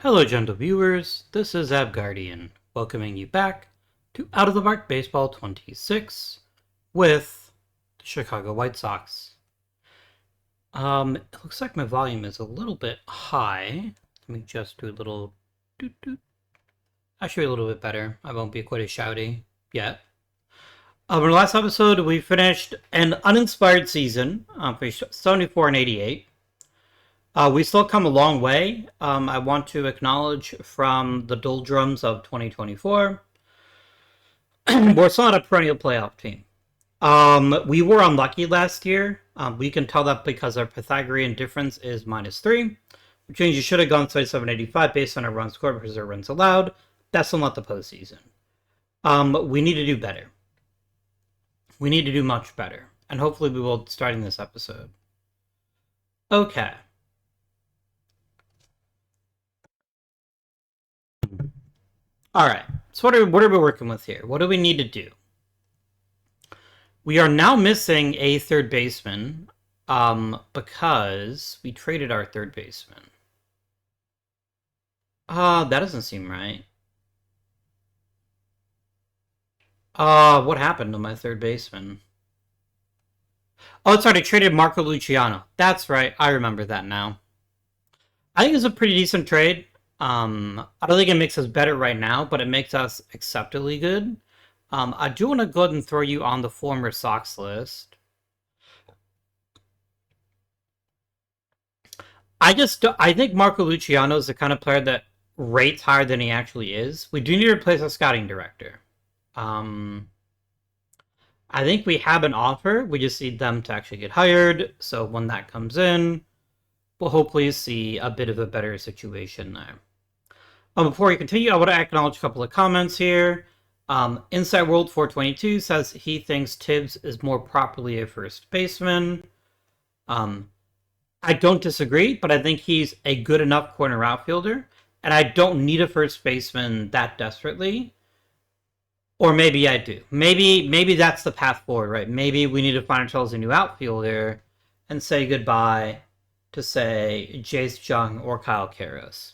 Hello, gentle viewers. This is Abguardian, welcoming you back to Out of the Park Baseball 26 with the Chicago White Sox. It looks like my volume is a little bit high. Let me just do a little doot doot. Actually, a little bit better. I won't be quite as shouty yet. In the last episode, we finished an uninspired season for 74 and 88. We still come a long way. I want to acknowledge from the doldrums of 2024, we're still not a perennial playoff team. We were unlucky last year. We can tell that because our Pythagorean difference is -3, which means you should have gone 37-85 based on our runs scored versus our runs allowed. That's still not the postseason. We need to do better. We need to do much better. And hopefully we will starting this episode. Okay. All right. So what are we working with here? What do we need to do? We are now missing a third baseman because we traded our third baseman. That doesn't seem right. What happened to my third baseman? Oh, sorry, I traded Marco Luciano. That's right. I remember that now. I think it's a pretty decent trade. I don't think it makes us better right now, but it makes us acceptably good. I do want to go ahead and throw you on the former Sox list. I think Marco Luciano is the kind of player that rates higher than he actually is. We do need to replace our scouting director. I think we have an offer. We just need them to actually get hired. So when that comes in, we'll hopefully see a bit of a better situation there. Before we continue, I want to acknowledge a couple of comments here. Inside World 422 says he thinks Tibbs is more properly a first baseman. I don't disagree, but I think he's a good enough corner outfielder, and I don't need a first baseman that desperately. Or maybe I do. Maybe that's the path forward, right? Maybe we need to find ourselves a new outfielder and say goodbye to, say, Jace Jung or Kyle Karros.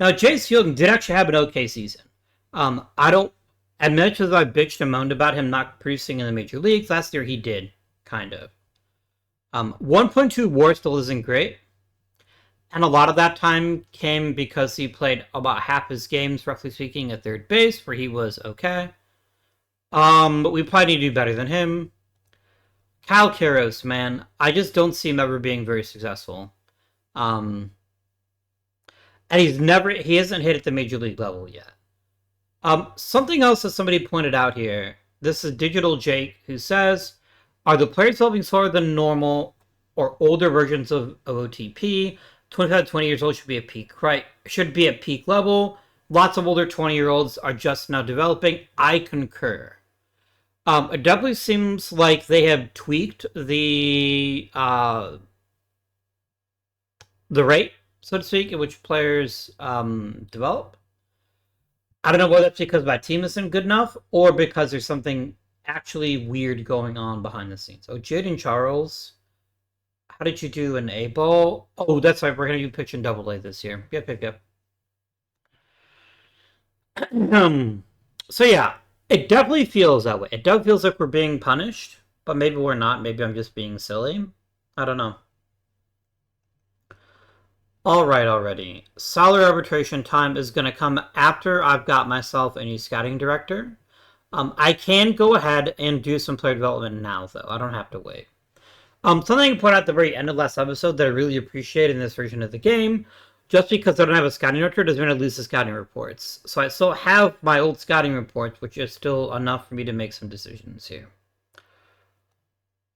Now, Jace Young did actually have an okay season. As much as I bitched and moaned about him not producing in the major leagues, last year he did, kind of. 1.2 WAR still isn't great. And a lot of that time came because he played about half his games, roughly speaking, at third base, where he was okay. But we probably need to do better than him. Kyle Karros, man, I just don't see him ever being very successful. And he hasn't hit at the major league level yet. Something else that somebody pointed out here. This is Digital Jake, who says, are the players developing slower than normal or older versions of OOTP? 25 to 20 years old should be at peak, right? Should be at peak level. Lots of older 20-year-olds are just now developing. I concur. It definitely seems like they have tweaked the rate, so to speak, at which players develop. I don't know whether that's because my team isn't good enough or because there's something actually weird going on behind the scenes. Oh, Jaden Charles, how did you do in A-ball? Oh, that's right, we're going to do pitch in Double-A this year. Yep. So yeah, it definitely feels that way. It does feels like we're being punished, but maybe we're not. Maybe I'm just being silly. I don't know. Alright, already. Salary arbitration time is going to come after I've got myself a new scouting director. I can go ahead and do some player development now, though. I don't have to wait. Something I point out at the very end of last episode that I really appreciate in this version of the game, just because I don't have a scouting director doesn't mean I lose the scouting reports. So I still have my old scouting reports, which is still enough for me to make some decisions here.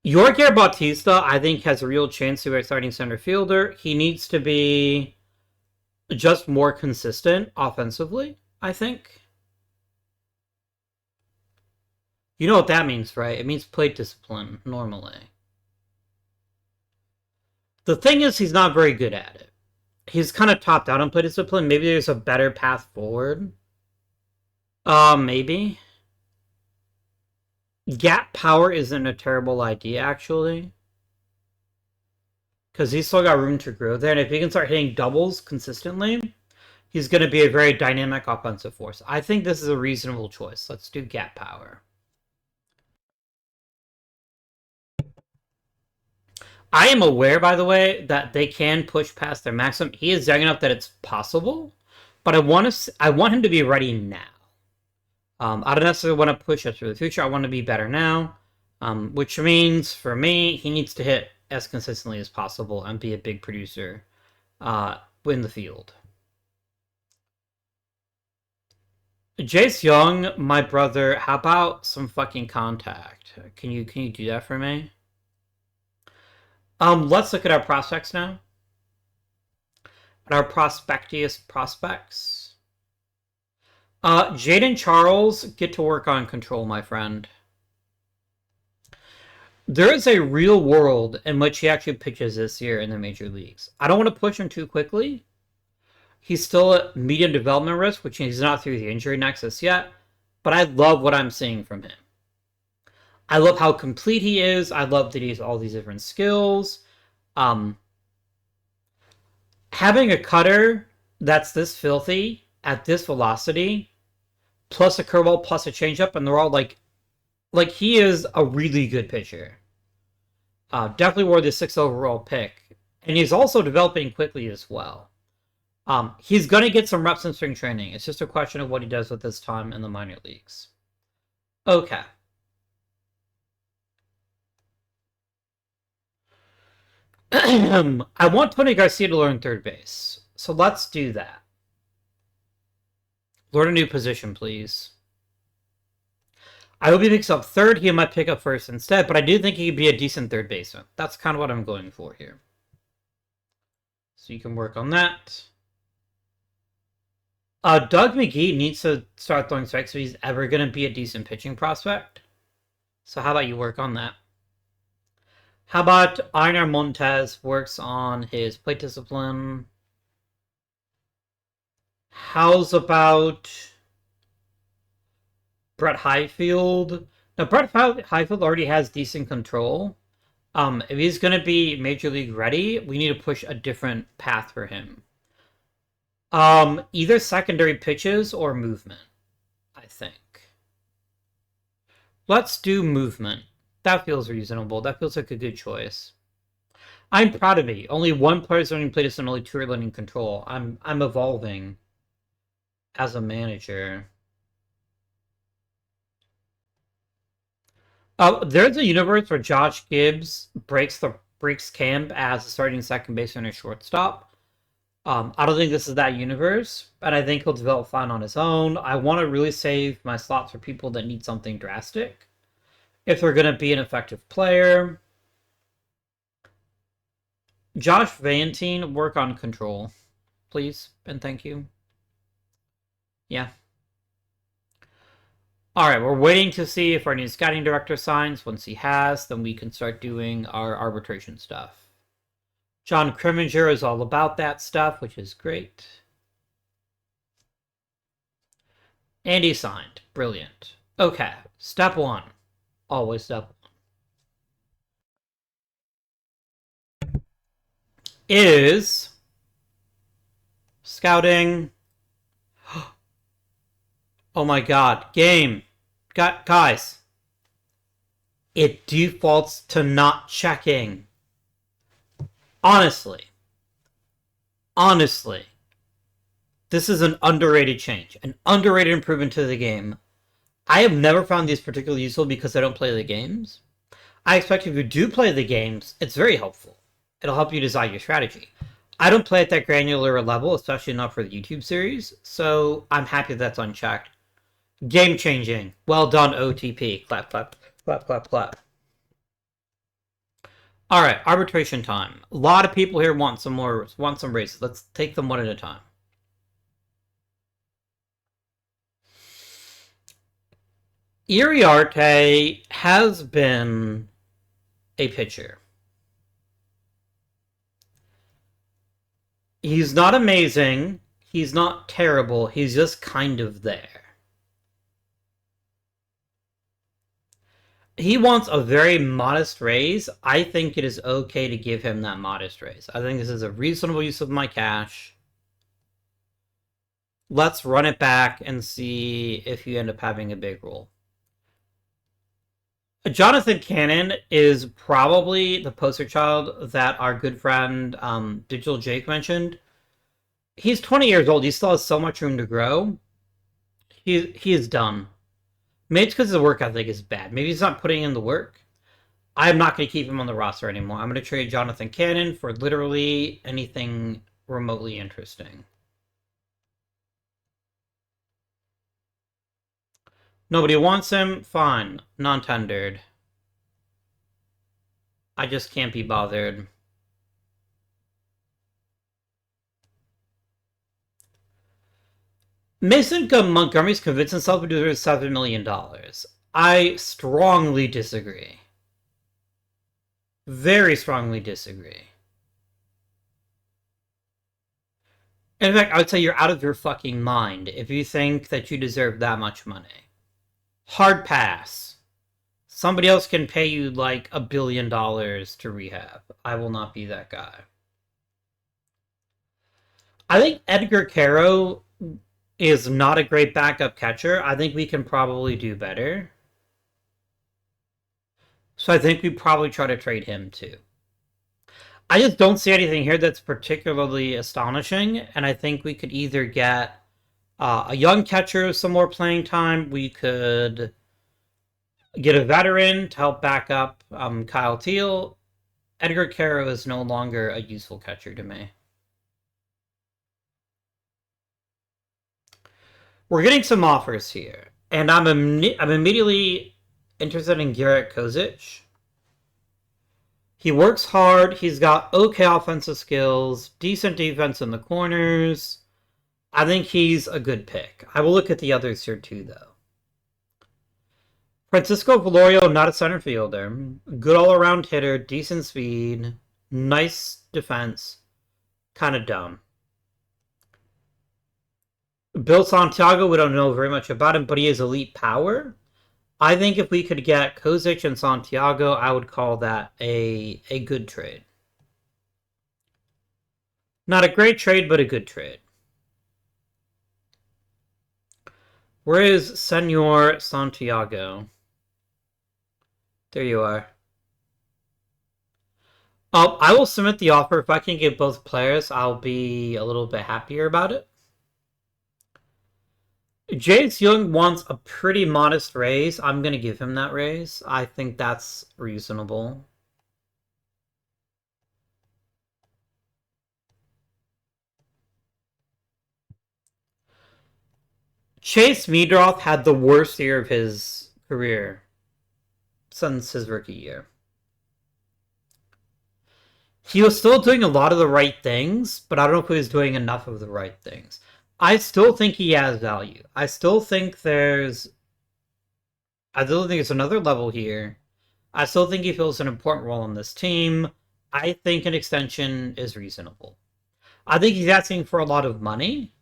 Yorker Bautista, I think, has a real chance to be a starting center fielder. He needs to be just more consistent offensively, I think. You know what that means, right? It means plate discipline, normally. The thing is, he's not very good at it. He's kind of topped out on plate discipline. Maybe there's a better path forward. Maybe. Gap power isn't a terrible idea, actually. Because he's still got room to grow there. And if he can start hitting doubles consistently, he's going to be a very dynamic offensive force. I think this is a reasonable choice. Let's do gap power. I am aware, by the way, that they can push past their maximum. He is young enough that it's possible, but I want him to be ready now. I don't necessarily want to push us through the future. I want to be better now, which means for me, he needs to hit as consistently as possible and be a big producer in the field. Jace Young, my brother, how about some fucking contact? Can you do that for me? Let's look at our prospects now. At our prospectious prospects. Jaden Charles, get to work on control, my friend. There is a real world in which he actually pitches this year in the major leagues. I don't want to push him too quickly. He's still at medium development risk, which means he's not through the injury nexus yet. But I love what I'm seeing from him. I love how complete he is. I love that he has all these different skills. Having a cutter that's this filthy at this velocity, plus a curveball, plus a changeup, and they're all like he is a really good pitcher. Definitely worth the 6th overall pick. And he's also developing quickly as well. He's going to get some reps in spring training. It's just a question of what he does with his time in the minor leagues. Okay. I want Tony Garcia to learn third base. So let's do that. Learn a new position, please. I hope he picks up third. He might pick up first instead, but I do think he could be a decent third baseman. That's kind of what I'm going for here. So you can work on that. Doug McGee needs to start throwing strikes if he's ever going to be a decent pitching prospect. So how about you work on that? How about Einar Montez works on his plate discipline? How's about Brett Highfield? Now, Brett Highfield already has decent control. If he's going to be Major League ready, we need to push a different path for him. Either secondary pitches or movement, I think. Let's do movement. That feels reasonable. That feels like a good choice. I'm proud of me. Only one player's learning play this and only 2 are learning control. I'm evolving as a manager. There's a universe where Josh Gibbs breaks camp as a starting second baseman or shortstop. I don't think this is that universe, but I think he'll develop fine on his own. I want to really save my slots for people that need something drastic. If they're going to be an effective player. Josh Vantine, work on control, please, and thank you. Yeah. Alright, we're waiting to see if our new scouting director signs. Once he has, then we can start doing our arbitration stuff. John Kriminger is all about that stuff, which is great. And he signed. Brilliant. Okay, step 1. Always step 1. Is scouting. Oh my god. Game. Guys. It defaults to not checking. Honestly. This is an underrated change. An underrated improvement to the game. I have never found these particularly useful because I don't play the games. I expect if you do play the games, it's very helpful. It'll help you decide your strategy. I don't play at that granular level, especially not for the YouTube series, so I'm happy that's unchecked. Game changing. Well done, OOTP. Clap, clap, clap, clap, clap. Alright, arbitration time. A lot of people here want some races. Let's take them one at a time. Iriarte has been a pitcher. He's not amazing. He's not terrible. He's just kind of there. He wants a very modest raise. I think it is okay to give him that modest raise. I think this is a reasonable use of my cash. Let's run it back and see if you end up having a big role. Jonathan Cannon is probably the poster child that our good friend Digital Jake mentioned. He's 20 years old. He still has so much room to grow. He is done. Maybe it's because his work ethic is bad. Maybe he's not putting in the work. I'm not going to keep him on the roster anymore. I'm going to trade Jonathan Cannon for literally anything remotely interesting. Nobody wants him? Fine. Non-tendered. I just can't be bothered. Mason Montgomery's convinced himself to do $7 million. I strongly disagree. Very strongly disagree. In fact, I would say you're out of your fucking mind if you think that you deserve that much money. Hard pass. Somebody else can pay you like $1 billion to rehab. I will not be that guy. I think Edgar Caro is not a great backup catcher. I think we can probably do better. So I think we probably try to trade him too. I just don't see anything here that's particularly astonishing, and I think we could either get a young catcher with some more playing time. We could get a veteran to help back up Kyle Teal. Edgar Caro is no longer a useful catcher to me. We're getting some offers here, and I'm immediately interested in Garrett Kozic. He works hard. He's got okay offensive skills, decent defense in the corners. I think he's a good pick. I will look at the others here too, though. Francisco Valorio, not a center fielder. Good all-around hitter, decent speed, nice defense. Kind of dumb. Bill Santiago, we don't know very much about him, but he has elite power. I think if we could get Kozic and Santiago, I would call that a good trade. Not a great trade, but a good trade. Where is Senor Santiago? There you are. Oh, I will submit the offer. If I can get both players, I'll be a little bit happier about it. Jace Young wants a pretty modest raise. I'm going to give him that raise. I think that's reasonable. Chase Meadroth had the worst year of his career since his rookie year. He was still doing a lot of the right things, but I don't know if he was doing enough of the right things. I still think he has value. I still think there's another level here. I still think he fills an important role on this team. I think an extension is reasonable. I think he's asking for a lot of money,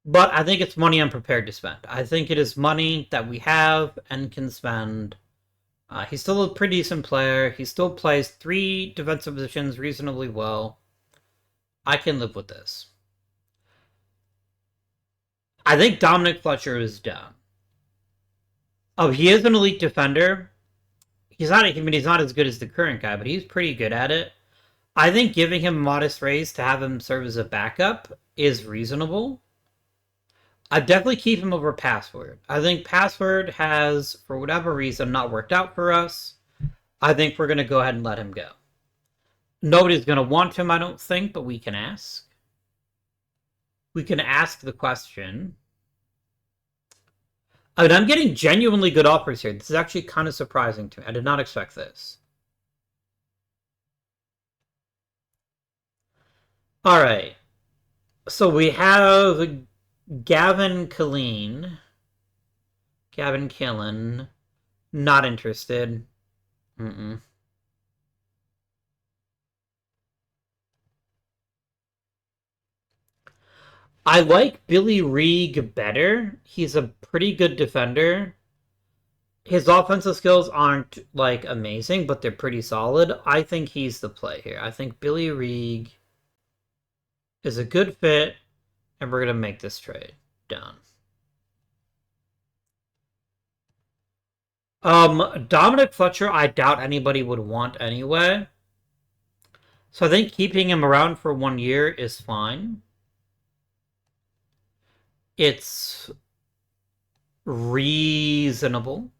but I think it's money I'm prepared to spend. I think it is money that we have and can spend. He's still a pretty decent player. He still plays 3 defensive positions reasonably well. I can live with this. I think Dominic Fletcher is done. Oh, he is an elite defender. He's not as good as the current guy, but he's pretty good at it. I think giving him a modest raise to have him serve as a backup is reasonable. I'd definitely keep him over Password. I think Password has, for whatever reason, not worked out for us. I think we're going to go ahead and let him go. Nobody's going to want him, I don't think, but we can ask. We can ask the question. I mean, I'm getting genuinely good offers here. This is actually kind of surprising to me. I did not expect this. All right. So we have Gavin Killeen. Gavin Killen. Not interested. I like Billy Reeg better. He's a pretty good defender. His offensive skills aren't, like, amazing, but they're pretty solid. I think he's the play here. I think Billy Reeg is a good fit, And we're going to make this trade. Done. Dominic Fletcher, I doubt anybody would want anyway. So I think keeping him around for 1 year is fine. It's reasonable.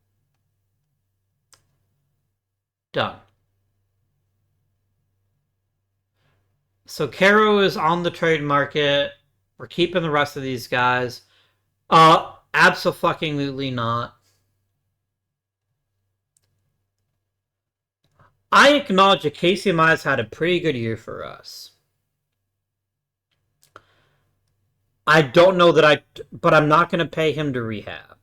Done. So Caro is on the trade market. We're keeping the rest of these guys. Abso-fucking-lutely not. I acknowledge that Casey Mize had a pretty good year for us. I don't know that but I'm not going to pay him to rehab.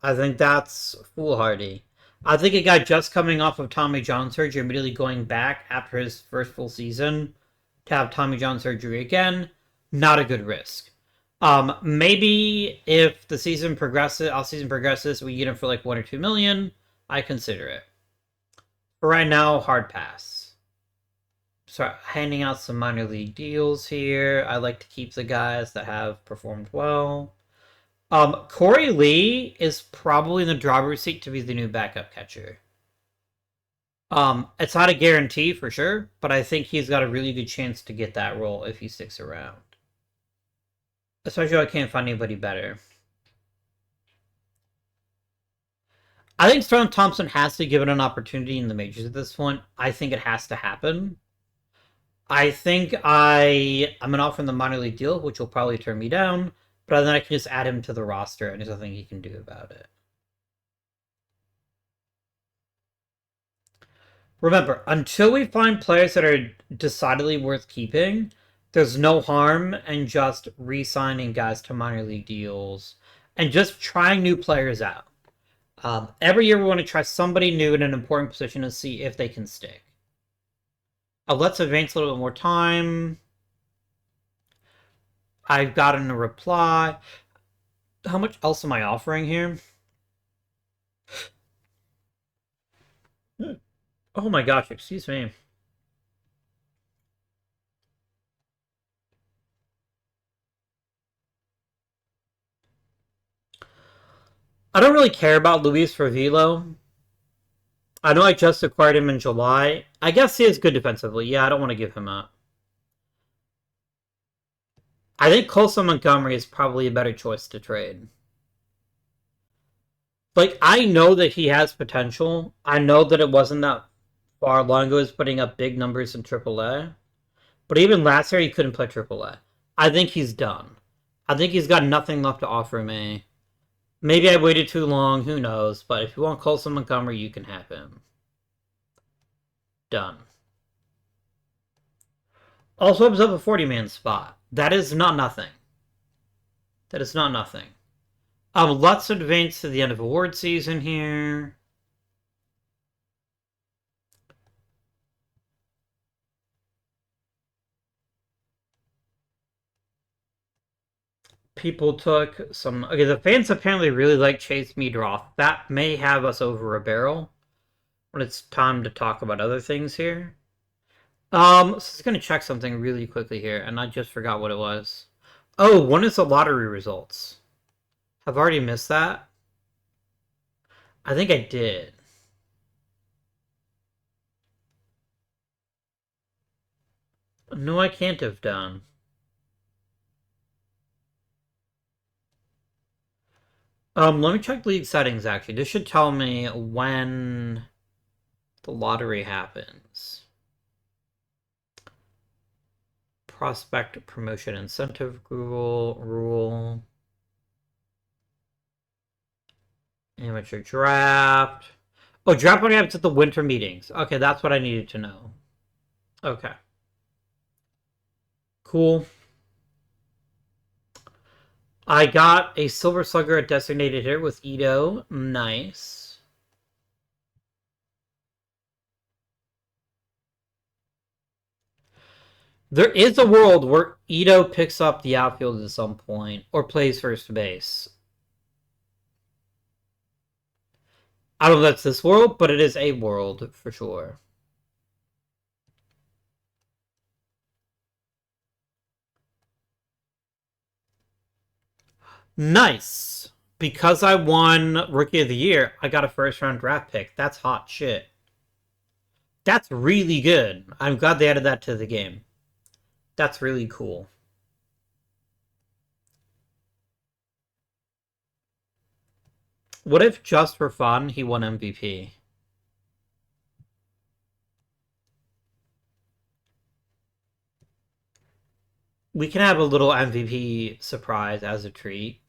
I think that's foolhardy. I think a guy just coming off of Tommy John surgery, immediately going back after his first full season to have Tommy John surgery again, not a good risk. Maybe if the season progresses, we get him for like 1 or 2 million, I consider it. For right now, hard pass. Start handing out some minor league deals here. I like to keep the guys that have performed well. Corey Lee is probably in the driver's seat to be the new backup catcher. It's not a guarantee for sure, but I think he's got a really good chance to get that role if he sticks around. Especially if I can't find anybody better. I think Sterling Thompson has to give it an opportunity in the majors at this point. I think it has to happen. I think I'm going to offer him the minor league deal, which will probably turn me down, but then I can just add him to the roster, and there's nothing he can do about it. Remember, until we find players that are decidedly worth keeping, there's no harm in just re-signing guys to minor league deals and just trying new players out. Every year we want to try somebody new in an important position and see if they can stick. Let's advance a little bit more time. I've gotten a reply. How much else am I offering here? Oh my gosh, excuse me. I don't really care about Luis Favilo. I know I just acquired him in July. I guess he is good defensively. Yeah, I don't want to give him up. I think Colson Montgomery is probably a better choice to trade. Like, I know that he has potential. I know that it wasn't that far long ago he was putting up big numbers in AAA. But even last year, he couldn't play AAA. I think he's done. I think he's got nothing left to offer me. Maybe I waited too long, who knows. But if you want Colson Montgomery, you can have him. Done. Also opens up a 40-man spot. That is not nothing. That is not nothing. Let's advance to the end of award season here. People took some... Okay, the fans apparently really like Chase Meadroff. That may have us over a barrel when it's time to talk about other things here. So I'm just going to check something really quickly here, and I just forgot what it was. Oh, one is the lottery results. I've already missed that. I think I did. No, I can't have done. Let me check league settings, actually. This should tell me when the lottery happens. Prospect promotion incentive rule. Amateur draft. Oh, draft only happens at the winter meetings. Okay, that's what I needed to know. Okay. Cool. I got a Silver Slugger at designated hitter with Ito. Nice. There is a world where Ito picks up the outfield at some point or plays first base. I don't know if that's this world, but it is a world for sure. Nice. Because I won Rookie of the Year, I got a first round draft pick. That's hot shit. That's really good. I'm glad they added that to the game. That's really cool. What if just for fun he won MVP? We can have a little MVP surprise as a treat.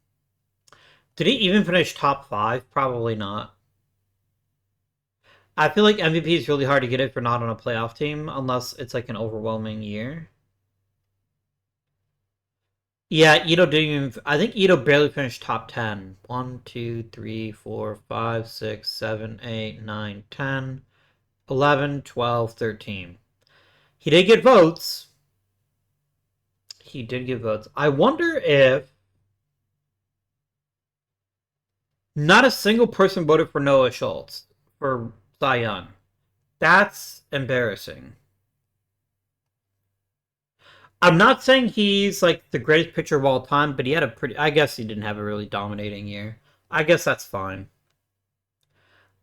Did he even finish top 5? Probably not. I feel like MVP is really hard to get if you're not on a playoff team, unless it's like an overwhelming year. Yeah, Ito didn't even. I think Ito barely finished top 10. 1, 2, 3, 4, 5, 6, 7, 8, 9, 10, 11, 12, 13. He did get votes. He did get votes. I wonder if not a single person voted for Noah Schultz for Cy Young. That's embarrassing. I'm not saying he's like the greatest pitcher of all time, but he had a pretty. I guess he didn't have a really dominating year. I guess that's fine.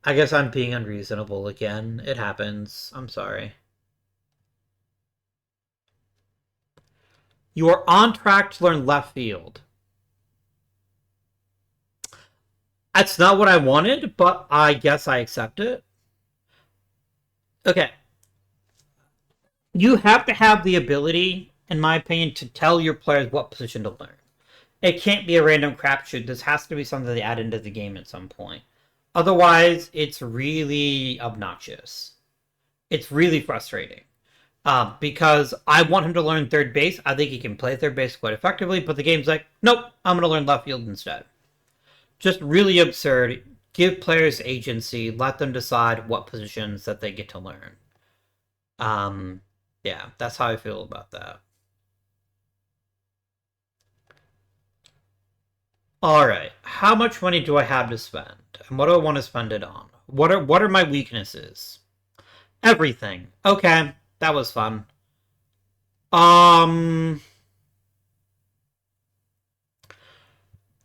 I guess I'm being unreasonable again. It happens. I'm sorry. You are on track to learn left field. That's not what I wanted, but I guess I accept it. Okay. You have to have the ability, in my opinion, to tell your players what position to learn. It can't be a random crapshoot. This has to be something they add into the game at some point. Otherwise, it's really obnoxious. It's really frustrating. Because I want him to learn third base. I think he can play third base quite effectively, but the game's like, nope, I'm going to learn left field instead. Just really absurd. Give players agency. Let them decide what positions that they get to learn. Yeah, that's how I feel about that. All right, how much money do I have to spend, and what do I want to spend it on? What are my weaknesses? Everything. Okay, that was fun. Um,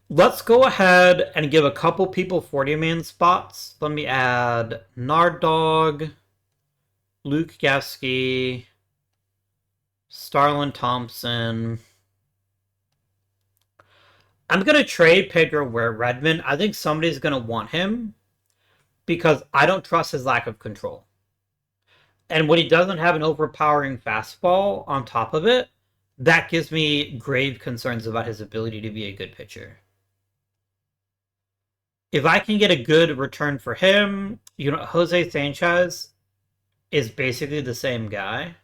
let's go ahead and give a couple people 40-man spots. Let me add Narddog, Luke Gesky, Starlin Thompson. I'm going to trade Pedro Redmond. I think somebody's going to want him because I don't trust his lack of control. And when he doesn't have an overpowering fastball on top of it, that gives me grave concerns about his ability to be a good pitcher. If I can get a good return for him, Jose Sanchez is basically the same guy,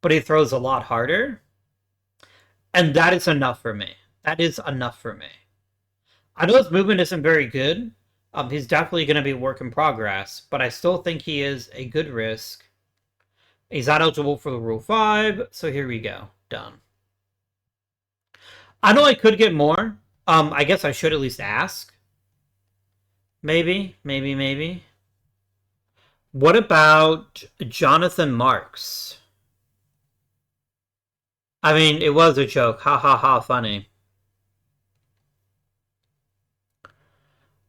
but he throws a lot harder. And that is enough for me. That is enough for me. I know his movement isn't very good. He's definitely going to be a work in progress, but I still think he is a good risk. He's not eligible for the Rule 5, so here we go. Done. I know I could get more. I guess I should at least ask. Maybe. What about Jonathan Marks? I mean, it was a joke. Ha ha ha, funny.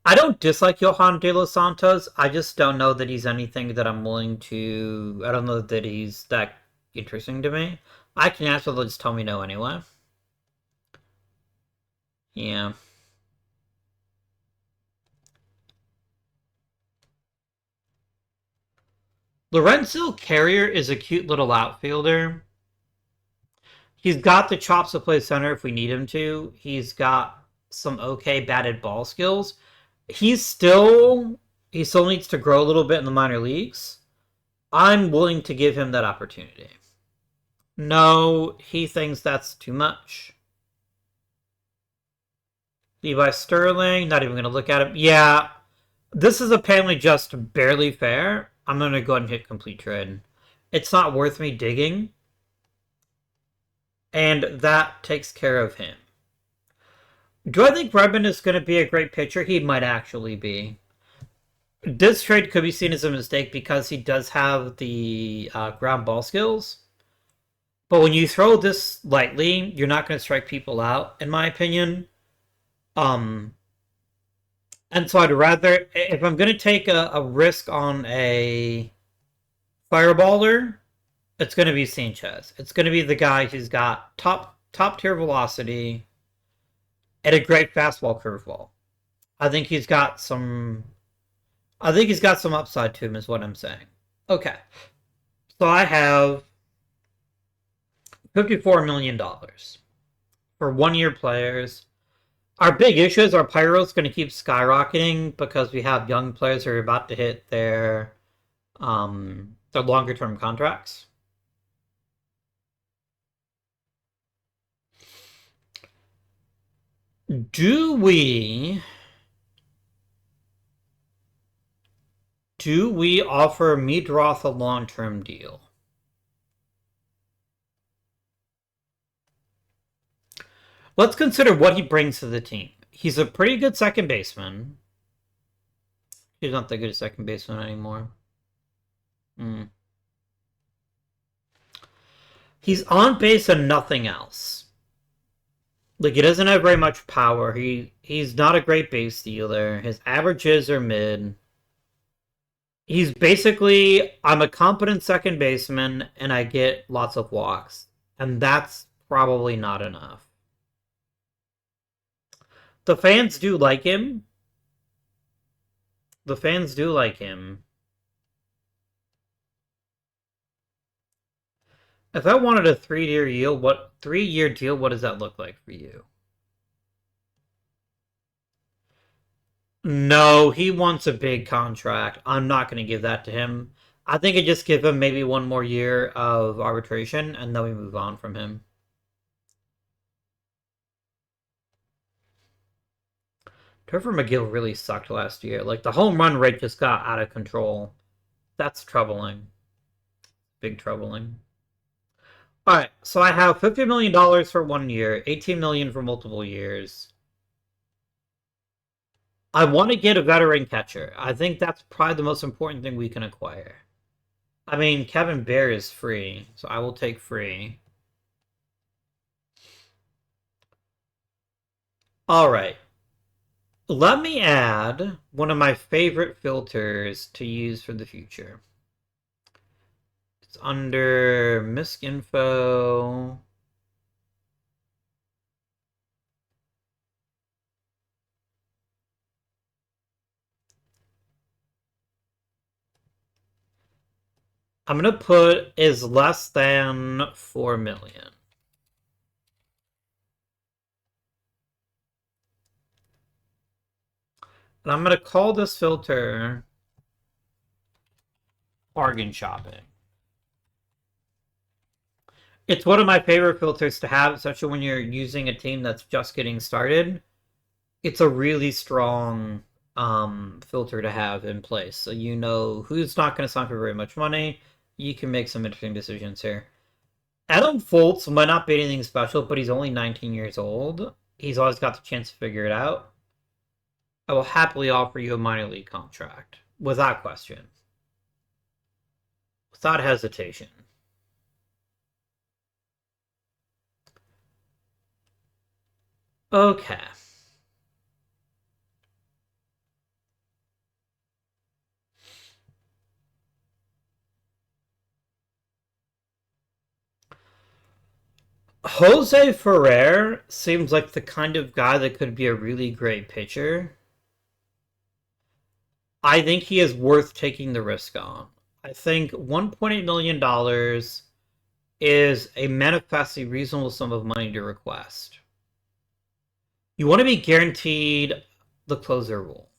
I don't dislike Johan De Los Santos. I just don't know that he's anything that I'm willing to... I don't know that he's that interesting to me. I can ask, but they'll just tell me no anyway. Yeah. Lorenzo Carrier is a cute little outfielder. He's got the chops to play center if we need him to. He's got some okay batted ball skills. He still needs to grow a little bit in the minor leagues. I'm willing to give him that opportunity. No, he thinks that's too much. Levi Sterling, not even going to look at him. Yeah, this is apparently just barely fair. I'm going to go ahead and hit complete trade. It's not worth me digging. And that takes care of him. Do I think Redmond is going to be a great pitcher? He might actually be. This trade could be seen as a mistake because he does have the ground ball skills. But when you throw this lightly, you're not going to strike people out, in my opinion. Um, and so I'd rather, if I'm going to take a risk on a fireballer, it's going to be Sanchez. It's going to be the guy who's got top tier velocity and a great fastball curveball. I think he's got some. I think he's got some upside to him, is what I'm saying. Okay, so I have $54 million for 1 year players. Our big issue is our Pyro's going to keep skyrocketing because we have young players who are about to hit their longer term contracts. Do we offer Meadroth a long term deal? Let's consider what he brings to the team. He's a pretty good second baseman. He's not the good second baseman anymore. He's on base and nothing else. Like, he doesn't have very much power. He's not a great base stealer. His averages are mid. He's basically, I'm a competent second baseman and I get lots of walks. And that's probably not enough. The fans do like him. The fans do like him. If I wanted a 3-year deal, what does that look like for you? No, he wants a big contract. I'm not going to give that to him. I think I just give him maybe 1 more year of arbitration, and then we move on from him. Trevor McGill really sucked last year. Like, the home run rate just got out of control. That's troubling. Big troubling. Alright, so I have $50 million for 1 year, $18 million for multiple years. I want to get a veteran catcher. I think that's probably the most important thing we can acquire. I mean, Kevin Bear is free, so I will take free. Alright. Let me add one of my favorite filters to use for the future. It's under MISC info. I'm going to put is less than 4 million. And I'm going to call this filter bargain shopping. It's one of my favorite filters to have, especially when you're using a team that's just getting started. It's a really strong filter to have in place. So you know who's not going to sign for very much money. You can make some interesting decisions here. Adam Fultz might not be anything special, but he's only 19 years old. He's always got the chance to figure it out. I will happily offer you a minor league contract. Without question. Without hesitation. Okay. Jose Ferrer seems like the kind of guy that could be a really great pitcher. I think he is worth taking the risk on. I think $1.8 million is a manifestly reasonable sum of money to request. You want to be guaranteed the closer role.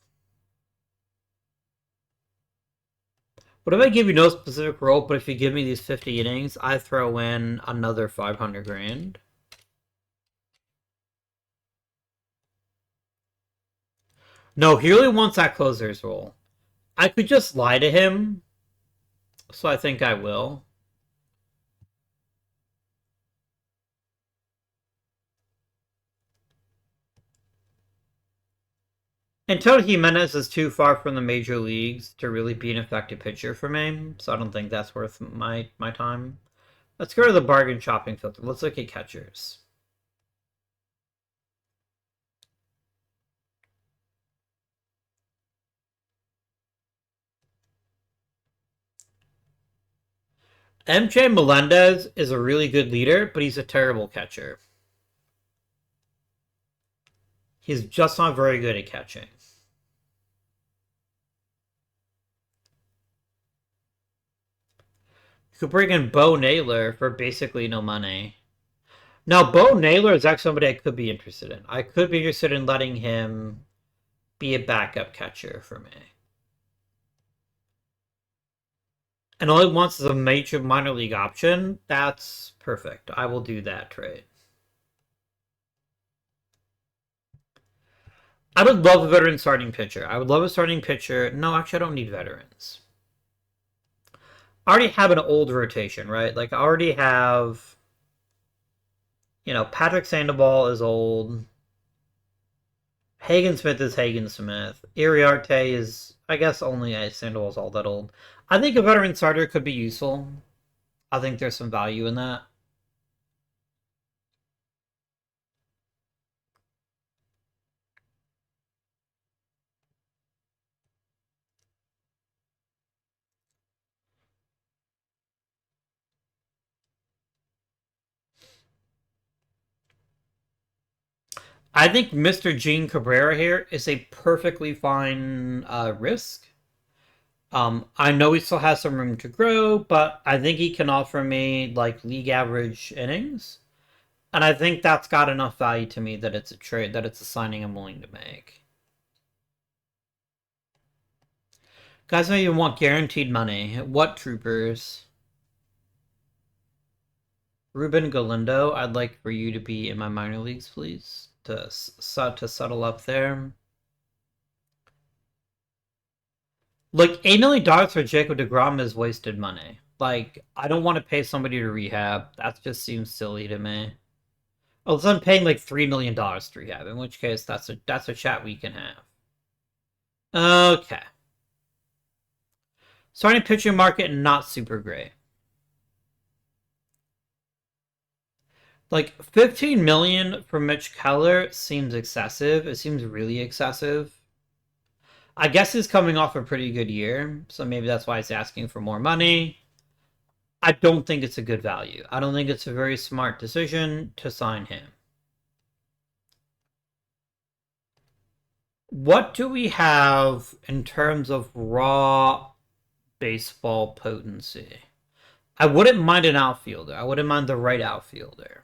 What if I give you no specific role, but if you give me these 50 innings, I throw in another 500 grand? No, he really wants that closer's role. I could just lie to him, so I think I will. Until Jimenez is too far from the major leagues to really be an effective pitcher for me, so I don't think that's worth my time. Let's go to the bargain shopping filter. Let's look at catchers. MJ Melendez is a really good leader, but he's a terrible catcher. He's just not very good at catching. You could bring in Bo Naylor for basically no money. Now, Bo Naylor is actually somebody I could be interested in. I could be interested in letting him be a backup catcher for me. And all he wants is a major minor league option. That's perfect. I will do that trade. I would love a veteran starting pitcher. I would love a starting pitcher. No, actually, I don't need veterans. I already have an old rotation, right? Like, I already have, Patrick Sandoval is old. Hagen Smith is Hagen Smith. Iriarte is, I guess, only Sandoval's all that old. I think a veteran starter could be useful. I think there's some value in that. I think Mr. Gene Cabrera here is a perfectly fine risk. I know he still has some room to grow, but I think he can offer me like league average innings, and I think that's got enough value to me that it's a trade, that it's a signing I'm willing to make. Guys don't even want guaranteed money. What troopers? Ruben Galindo, I'd like for you to be in my minor leagues, please, to settle up there. Like, $8 million for Jacob DeGrom is wasted money. Like, I don't want to pay somebody to rehab. That just seems silly to me. Unless I'm paying like $3 million to rehab, in which case that's a chat we can have. Okay. Starting pitching market, not super great. Like 15 million for Mitch Keller seems excessive. It seems really excessive. I guess he's coming off a pretty good year, so maybe that's why he's asking for more money. I don't think it's a good value. I don't think it's a very smart decision to sign him. What do we have in terms of raw baseball potency? I wouldn't mind an outfielder. I wouldn't mind the right outfielder.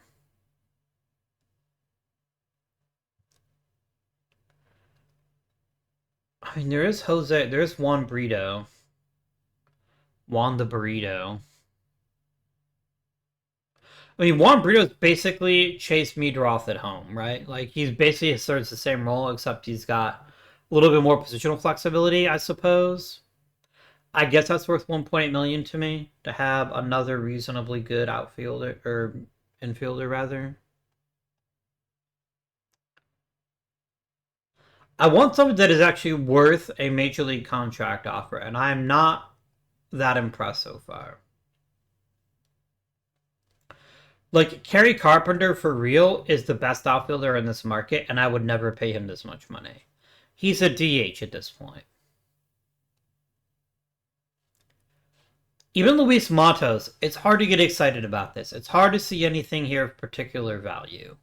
I mean, there's Juan Brito. Juan the Burrito. I mean, Juan Brito's basically Chase Meadroth at home, right? Like, he's basically serves the same role, except he's got a little bit more positional flexibility, I suppose. I guess that's worth 1.8 million to me to have another reasonably good outfielder or infielder rather. I want something that is actually worth a major league contract offer, and I'm not that impressed so far. Like, Kerry Carpenter for real is the best outfielder in this market, and I would never pay him this much money. He's a DH at this point. Even Luis Matos, it's hard to get excited about this. It's hard to see anything here of particular value.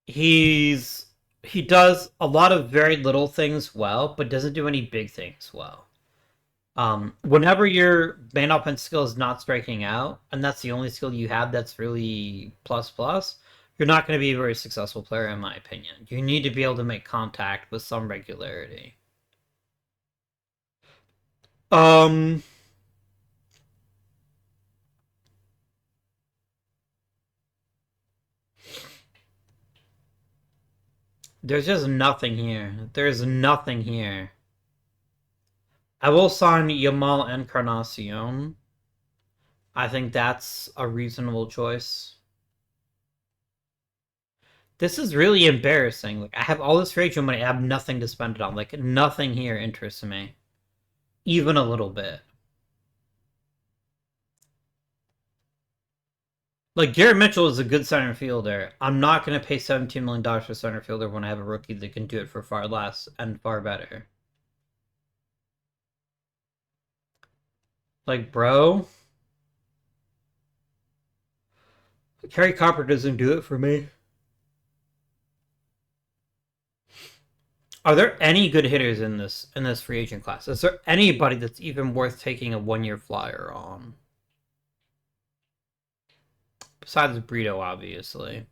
He does a lot of very little things well, but doesn't do any big things well. Whenever your main offense skill is not striking out, and that's the only skill you have that's really plus plus, you're not going to be a very successful player, in my opinion. You need to be able to make contact with some regularity. Um, there's just nothing here. There's nothing here. I will sign Yamal Encarnacion. I think that's a reasonable choice. This is really embarrassing. Like, I have all this free agent money, I have nothing to spend it on. Like, nothing here interests me. Even a little bit. Like, Garrett Mitchell is a good center fielder. I'm not going to pay $17 million for center fielder when I have a rookie that can do it for far less and far better. Like, bro, Kerry Copper doesn't do it for me. Are there any good hitters in this free agent class? Is there anybody that's even worth taking a 1 year flyer on? Besides Brito, obviously.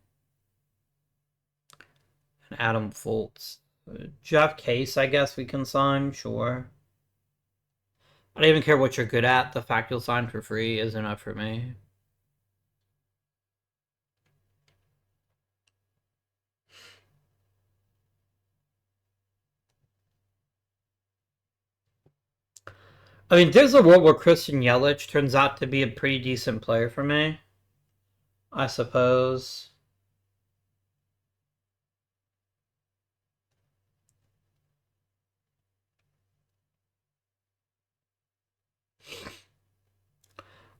And Adam Fultz. Jeff Case, I guess we can sign, sure. I don't even care what you're good at. The fact you'll sign for free is enough for me. I mean, there's a world where Christian Yelich turns out to be a pretty decent player for me, I suppose.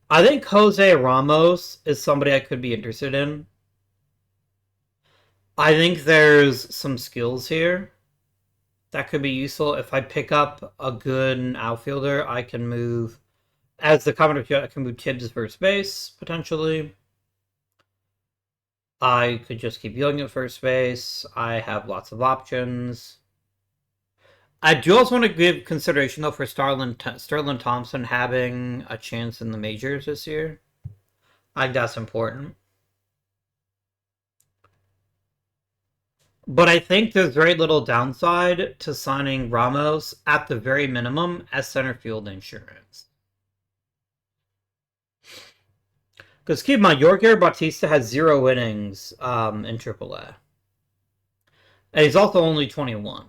I think Jose Ramos is somebody I could be interested in. I think there's some skills here that could be useful. If I pick up a good outfielder, I can move, as the commenter, I can move Tibbs to first base, potentially. I could just keep yelling at first base. I have lots of options. I do also want to give consideration, though, for Sterling Thompson having a chance in the majors this year. I think that's important. But I think there's very little downside to signing Ramos at the very minimum as center field insurance. Because keep in mind, Yorker Bautista has 0 innings in AAA. And he's also only 21.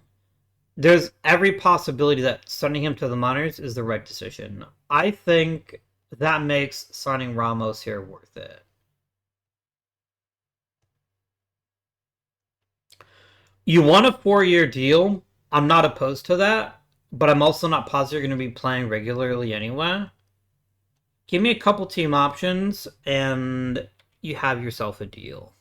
There's every possibility that sending him to the minors is the right decision. I think that makes signing Ramos here worth it. You want a 4-year deal? I'm not opposed to that, but I'm also not positive you're going to be playing regularly anyway. Give me a couple team options, and you have yourself a deal.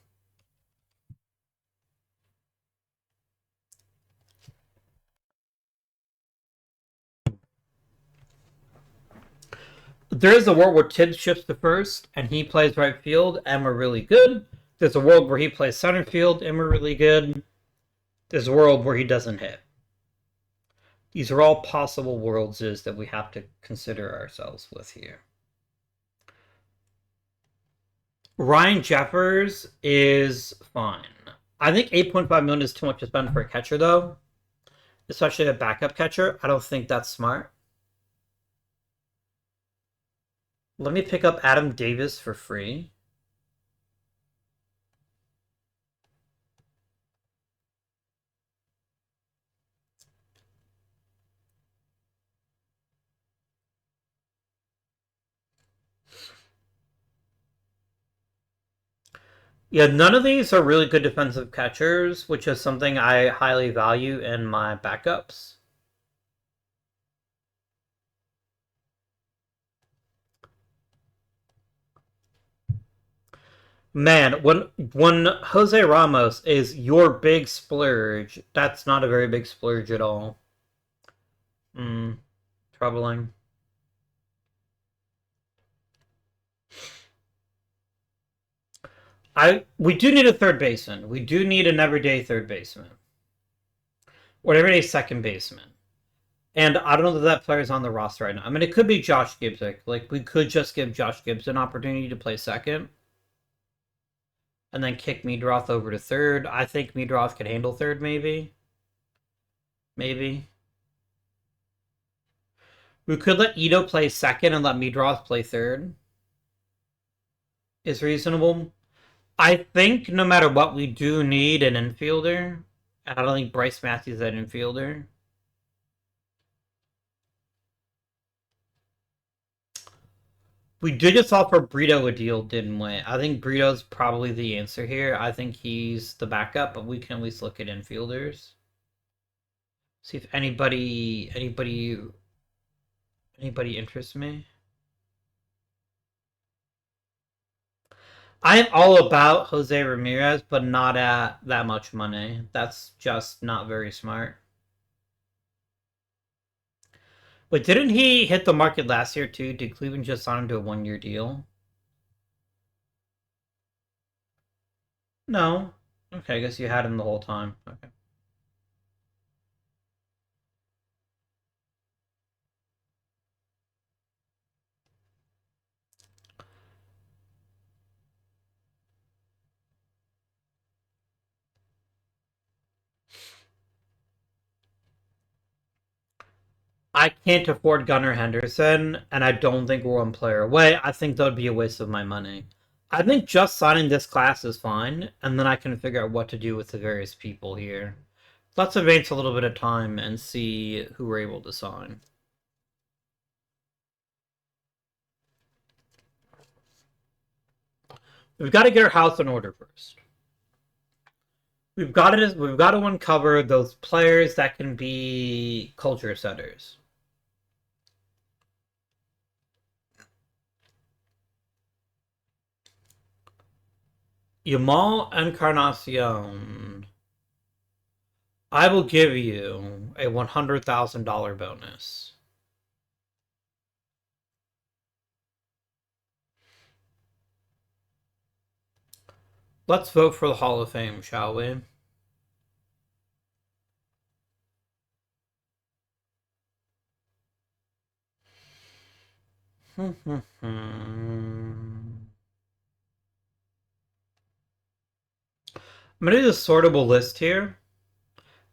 There is a world where Tibbs shifts to first, and he plays right field, and we're really good. There's a world where he plays center field, and we're really good. There's a world where he doesn't hit. These are all possible worlds that we have to consider ourselves with here. Ryan Jeffers is fine. I think 8.5 million is too much to spend for a catcher, though. Especially a backup catcher. I don't think that's smart. Let me pick up Adam Davis for free. Yeah, none of these are really good defensive catchers, which is something I highly value in my backups. Man, when Jose Ramos is your big splurge, that's not a very big splurge at all. Troubling. We do need a third baseman. We do need an everyday third baseman. Or an everyday second baseman. And I don't know that that player's on the roster right now. I mean, it could be Josh Gibbs. Like we could just give Josh Gibbs an opportunity to play second. And then kick Meadroth over to third. I think Meadroth could handle third, maybe. Maybe. We could let Ito play second and let Meadroth play third. Is reasonable. I think no matter what, we do need an infielder. And I don't think Bryce Matthews is an infielder. We did just offer Brito a deal, didn't we? I think Brito's probably the answer here. I think he's the backup, but we can at least look at infielders. See if anybody interests me. I am all about Jose Ramirez, but not at that much money. That's just not very smart. But didn't he hit the market last year too? Did Cleveland just sign him to a 1-year deal? No. Okay, I guess you had him the whole time. Okay. I can't afford Gunnar Henderson, and I don't think we're one player away. I think that would be a waste of my money. I think just signing this class is fine, and then I can figure out what to do with the various people here. Let's advance a little bit of time and see who we're able to sign. We've got to get our house in order first. We've got to uncover those players that can be culture setters. Yamal Encarnacion. I will give you a $100,000 bonus. Let's vote for the Hall of Fame, shall we? I'm going to do the sortable list here.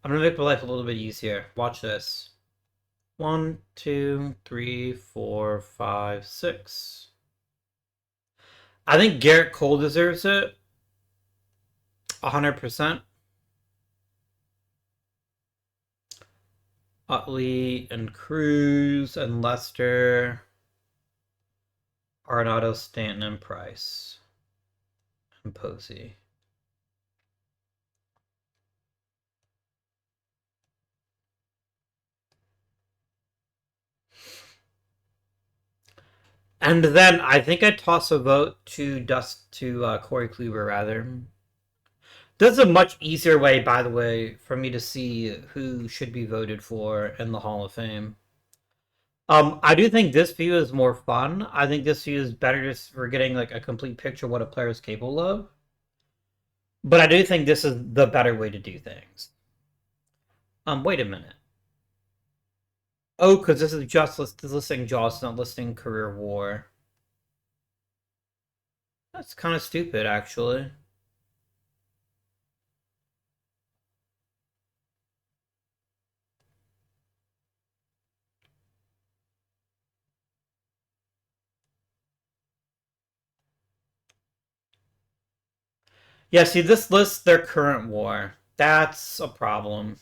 I'm going to make my life a little bit easier. Watch this. 1, 2, 3, 4, 5, 6. I think Garrett Cole deserves it. 100%. Utley and Cruz and Lester. Arenado, Stanton, and Price. And Posey. And then I think I toss a vote to Corey Kluber rather. This is a much easier way, by the way, for me to see who should be voted for in the Hall of Fame. I do think this view is more fun. I think this view is better just for getting like a complete picture of what a player is capable of. But I do think this is the better way to do things. Wait a minute. Oh, because this is just listing Jaws, not listing Career War. That's kind of stupid, actually. Yeah, see, this lists their current war. That's a problem.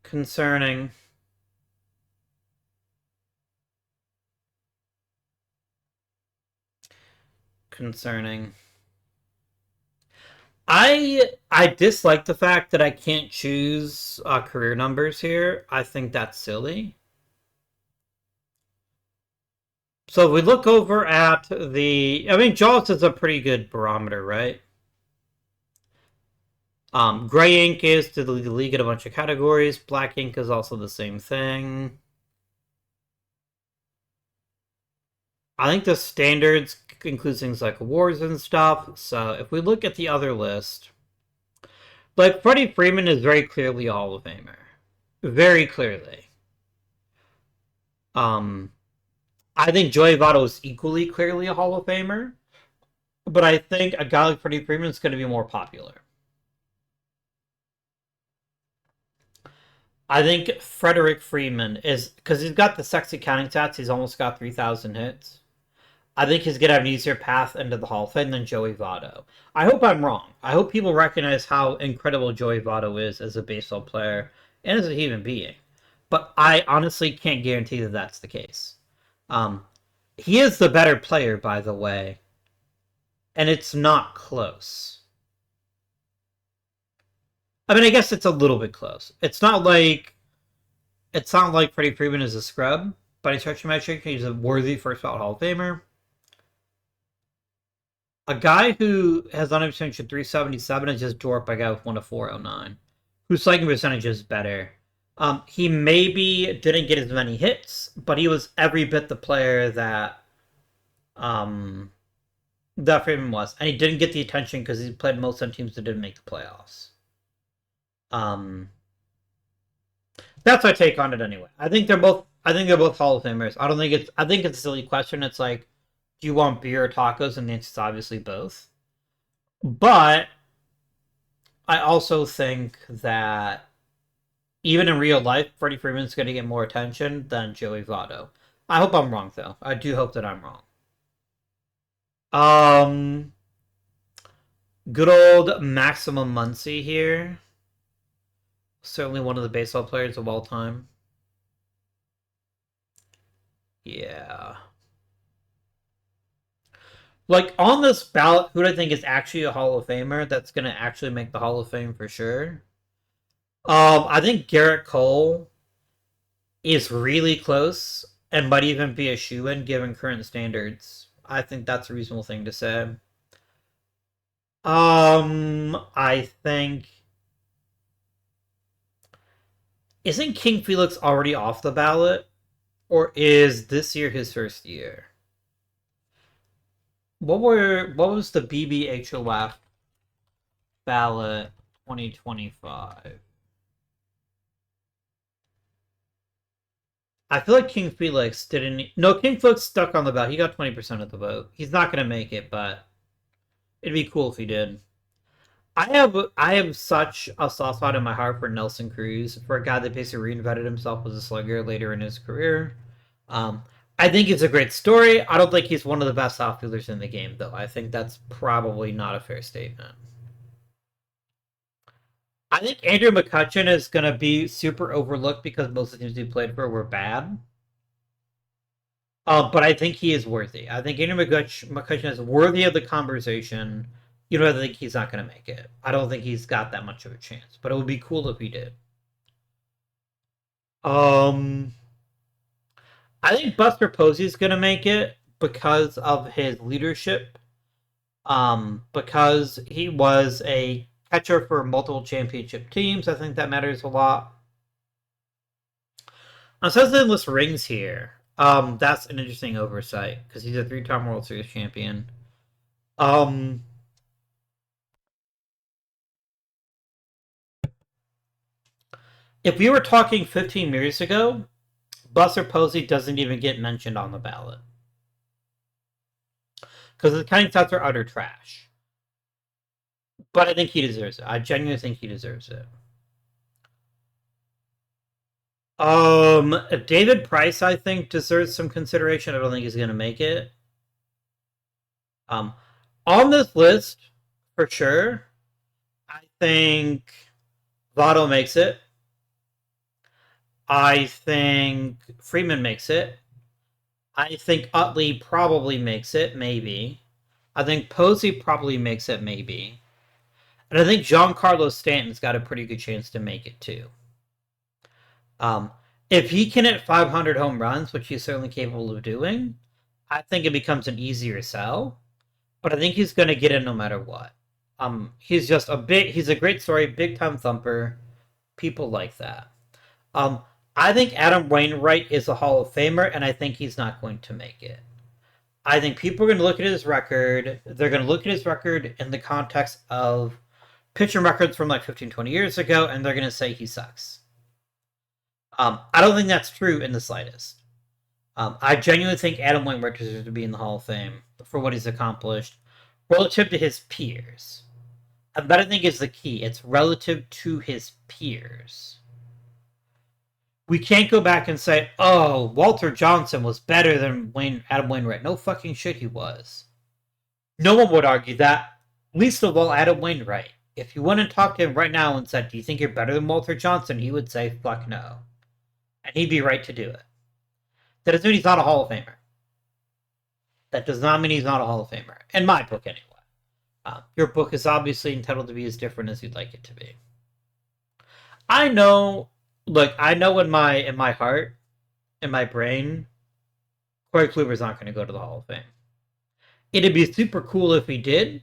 Concerning. Concerning. I dislike the fact that I can't choose career numbers here. I think that's silly. So if we look over at I mean, Jaws is a pretty good barometer, right? Gray ink is to the league in a bunch of categories. Black ink is also the same thing. I think the standards include things like awards and stuff. So if we look at the other list, like Freddie Freeman is very clearly a Hall of Famer. Very clearly. I think Joey Votto is equally clearly a Hall of Famer, but I think a guy like Freddie Freeman is going to be more popular. I think Frederick Freeman is, because he's got the sexy counting stats, he's almost got 3,000 hits. I think he's going to have an easier path into the Hall of Fame than Joey Votto. I hope I'm wrong. I hope people recognize how incredible Joey Votto is as a baseball player and as a human being. But I honestly can't guarantee that that's the case. He is the better player, by the way, and it's not close. I mean, I guess it's a little bit close. It's not like It sounds like Freddie Freeman is a scrub, but he's stretch magic. He's a worthy first ballot Hall of Famer. A guy who has on percentage of 377 is just dwarfed by a guy with 1 to 409, whose slugging percentage is better. He maybe didn't get as many hits, but he was every bit the player that that Freeman was, and he didn't get the attention because he played most on teams that didn't make the playoffs. Um, that's my take on it anyway. I think they're both. I think they're both Hall of Famers. I don't think it's. I think it's a silly question. It's like, do you want beer or tacos? And the answer is obviously both. But I also think that even in real life, Freddie Freeman's going to get more attention than Joey Votto. I hope I'm wrong, though. I do hope that I'm wrong. Um, Good old Maximum Muncy here. Certainly one of the baseball players of all time. Yeah. Like, on this ballot, who do I think is actually a Hall of Famer that's going to actually make the Hall of Fame for sure? I think Garrett Cole is really close and might even be a shoe-in given current standards. I think that's a reasonable thing to say. I think... Isn't King Felix already off the ballot? Or is this year his first year? What was the BBHOF ballot 2025? I feel like King Felix didn't. No, King Felix stuck on the ballot. He got 20% of the vote. He's not going to make it, but it'd be cool if he did. I have such a soft spot in my heart for Nelson Cruz, for a guy that basically reinvented himself as a slugger later in his career. Um, I think it's a great story. I don't think he's one of the best outfielders in the game, though. I think that's probably not a fair statement. I think Andrew McCutchen is going to be super overlooked because most of the teams he played for were bad. But I think he is worthy. I think Andrew McCutchen is worthy of the conversation. You know, I think he's not going to make it. I don't think he's got that much of a chance, but it would be cool if he did. Um, I think Buster Posey's going to make it because of his leadership. Because he was a catcher for multiple championship teams. I think that matters a lot. Says the list rings here. That's an interesting oversight because he's a 3-time World Series champion. If we were talking 15 years ago, Buster Posey doesn't even get mentioned on the ballot because the counting stats are utter trash. But I think he deserves it. I genuinely think he deserves it. David Price, I think, deserves some consideration. I don't think he's going to make it. On this list, for sure, I think Votto makes it. I think Freeman makes it. I think Utley probably makes it, maybe. I think Posey probably makes it, maybe. And I think Giancarlo Stanton's got a pretty good chance to make it, too. If he can hit 500 home runs, which he's certainly capable of doing, I think it becomes an easier sell. But I think he's going to get in no matter what. He's just he's a great story, big time thumper. People like that. I think Adam Wainwright is a Hall of Famer, and I think he's not going to make it. I think people are going to look at his record. They're going to look at his record in the context of pitching records from like 15, 20 years ago, and they're going to say he sucks. I don't think that's true in the slightest. I genuinely think Adam Wainwright deserves to be in the Hall of Fame for what he's accomplished relative to his peers. And that I think is the key. It's relative to his peers. We can't go back and say, oh, Walter Johnson was better than Adam Wainwright. No fucking shit he was. No one would argue that, least of all Adam Wainwright. If you went and talked to him right now and said, do you think you're better than Walter Johnson? He would say, fuck no. And he'd be right to do it. That doesn't mean he's not a Hall of Famer. That does not mean he's not a Hall of Famer. In my book, anyway. Your book is obviously entitled to be as different as you'd like it to be. I know Look, I know in my heart, in my brain, Corey Kluber's not going to go to the Hall of Fame. It'd be super cool if he did,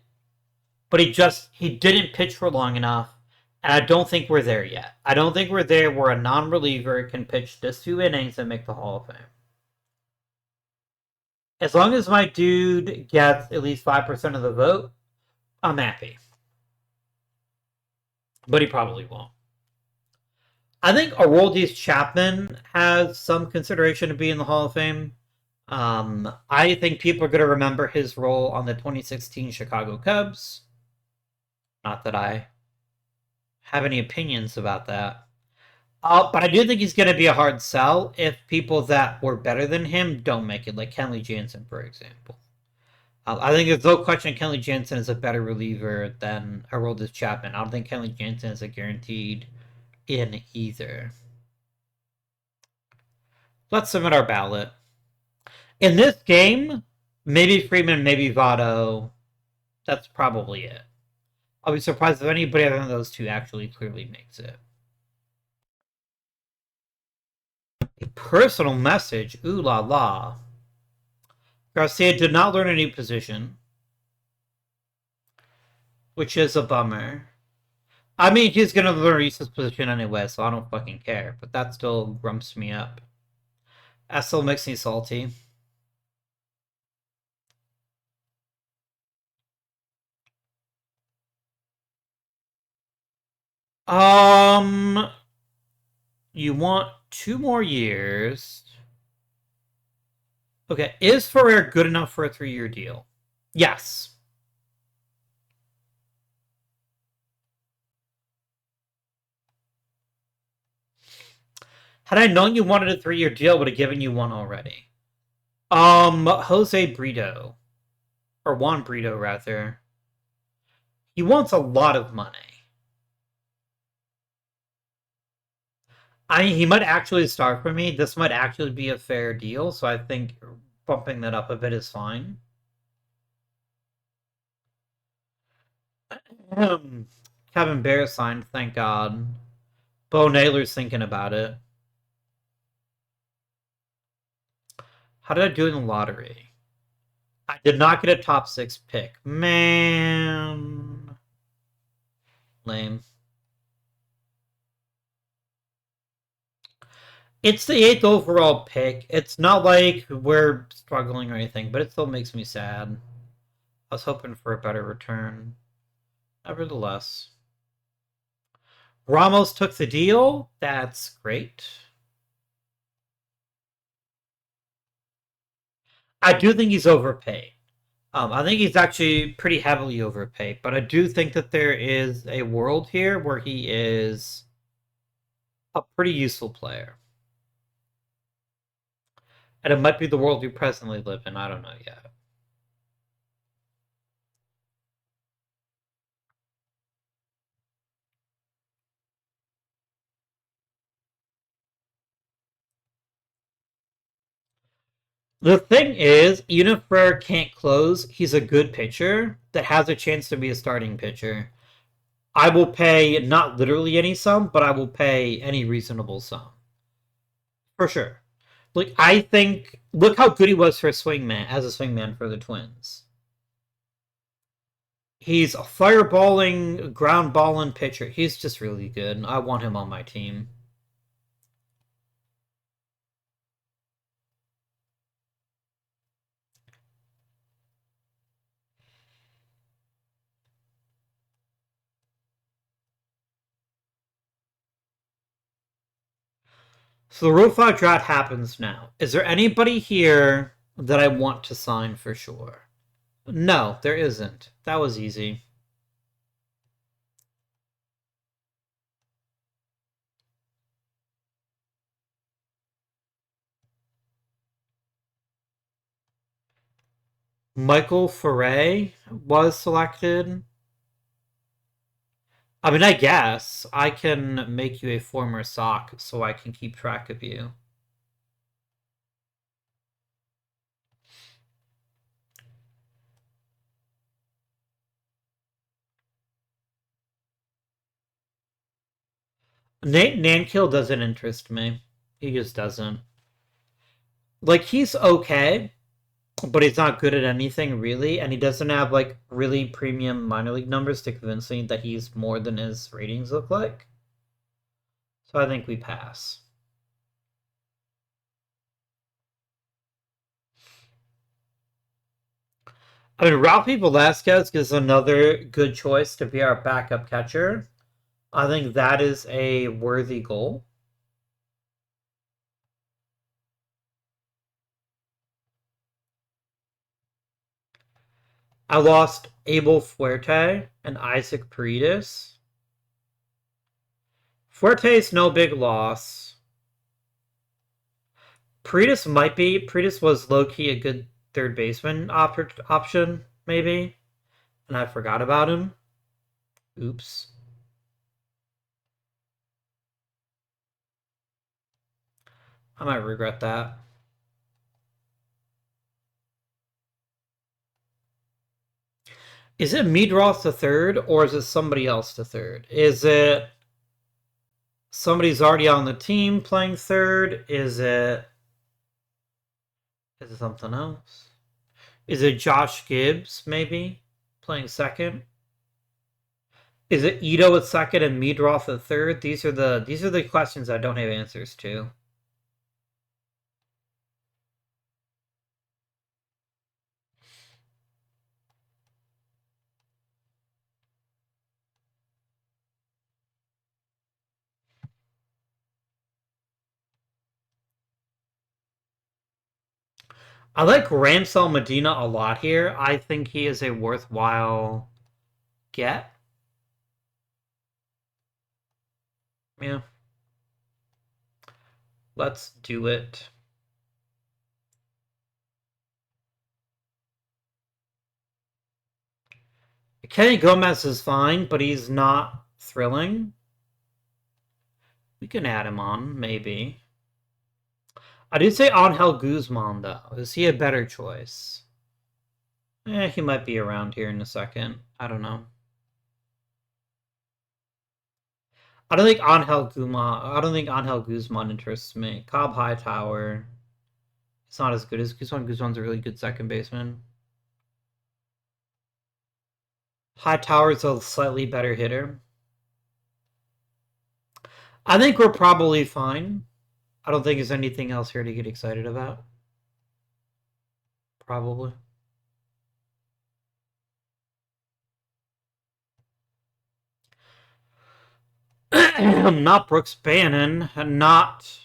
but he didn't pitch for long enough, and I don't think we're there yet. I don't think we're there where a non-reliever can pitch just 2 innings and make the Hall of Fame. As long as my dude gets at least 5% of the vote, I'm happy. But he probably won't. I think Aroldis Chapman has some consideration to be in the Hall of Fame. I think people are going to remember his role on the 2016 Chicago Cubs. Not that I have any opinions about that. But I do think he's going to be a hard sell if people that were better than him don't make it, like Kenley Jansen, for example. I think there's no question Kenley Jansen is a better reliever than Aroldis Chapman. I don't think Kenley Jansen is a guaranteed in either. Let's submit our ballot. In this game, maybe Freeman, maybe Votto. That's probably it. I'll be surprised if anybody other than those two actually clearly makes it. A personal message. Ooh la la. Garcia did not learn a new position, which is a bummer. I mean, he's going to learn Reese's position anyway, so I don't fucking care. But that still grumps me up. That still makes me salty. You want 2 more years. Okay, is Ferrer good enough for a 3-year deal? Yes. Had I known you wanted a 3-year deal, would have given you one already. Jose Brito. Or Juan Brito, rather. He wants a lot of money. He might actually start for me. This might actually be a fair deal, so I think bumping that up a bit is fine. Kevin Bear signed, thank God. Bo Naylor's thinking about it. How did I do in the lottery? I did not get a top 6 pick. Man. Lame. It's the 8th overall pick. It's not like we're struggling or anything, but it still makes me sad. I was hoping for a better return. Nevertheless. Ramos took the deal. That's great. I do think he's overpaid. I think he's actually pretty heavily overpaid, but I do think that there is a world here where he is a pretty useful player. And it might be the world we presently live in. I don't know yet. The thing is, even if Frere can't close, he's a good pitcher that has a chance to be a starting pitcher. I will pay not literally any sum, but I will pay any reasonable sum. For sure. Like, I think, look how good he was for a swingman, as a swingman for the Twins. He's a fireballing, ground balling pitcher. He's just really good. I want him on my team. So the Rule 5 draft happens now. Is there anybody here that I want to sign for sure? No, there isn't. That was easy. Michael Foray was selected. I mean, I guess I can make you a former sock so I can keep track of you. Nate Nankill doesn't interest me. He just doesn't. Like, he's okay, but he's not good at anything really, and he doesn't have like really premium minor league numbers to convince me that he's more than his ratings look like. So I think we pass. I mean, Ralphie Velasquez is another good choice to be our backup catcher. I think that is a worthy goal. I lost Abel Fuerte and Isaac Paredes. Fuerte's no big loss. Paredes might be. Paredes was low-key a good third baseman option, maybe. And I forgot about him. Oops. I might regret that. Is it Meadroth the third, or is it somebody else the third? Is it somebody's already on the team playing third? Is it something else? Is it Josh Gibbs, maybe, playing second? Is it Ito at second and Meadroth at third? These are the questions I don't have answers to. I like Ransel Medina a lot here. I think he is a worthwhile get. Yeah. Let's do it. Kenny Gomez is fine, but he's not thrilling. We can add him on, maybe. I did say Angel Guzman, though. Is he a better choice? He might be around here in a second. I don't know. I don't think Angel Guzman interests me. Cobb Hightower. It's not as good as Guzman. Guzman's a really good second baseman. Hightower's a slightly better hitter. I think we're probably fine. I don't think there's anything else here to get excited about. Probably. Not Brooks Bannon. Not.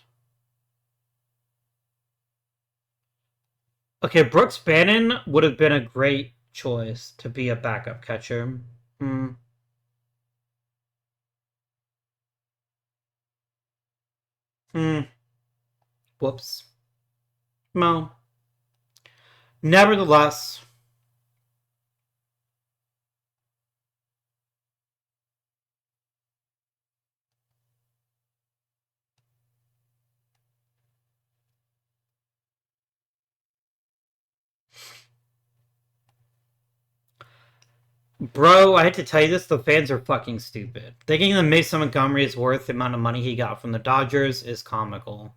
Okay, Brooks Bannon would have been a great choice to be a backup catcher. Hmm. Hmm. Whoops. No. Nevertheless, bro, I hate to tell you this, the fans are fucking stupid. Thinking that Mason Montgomery is worth the amount of money he got from the Dodgers is comical.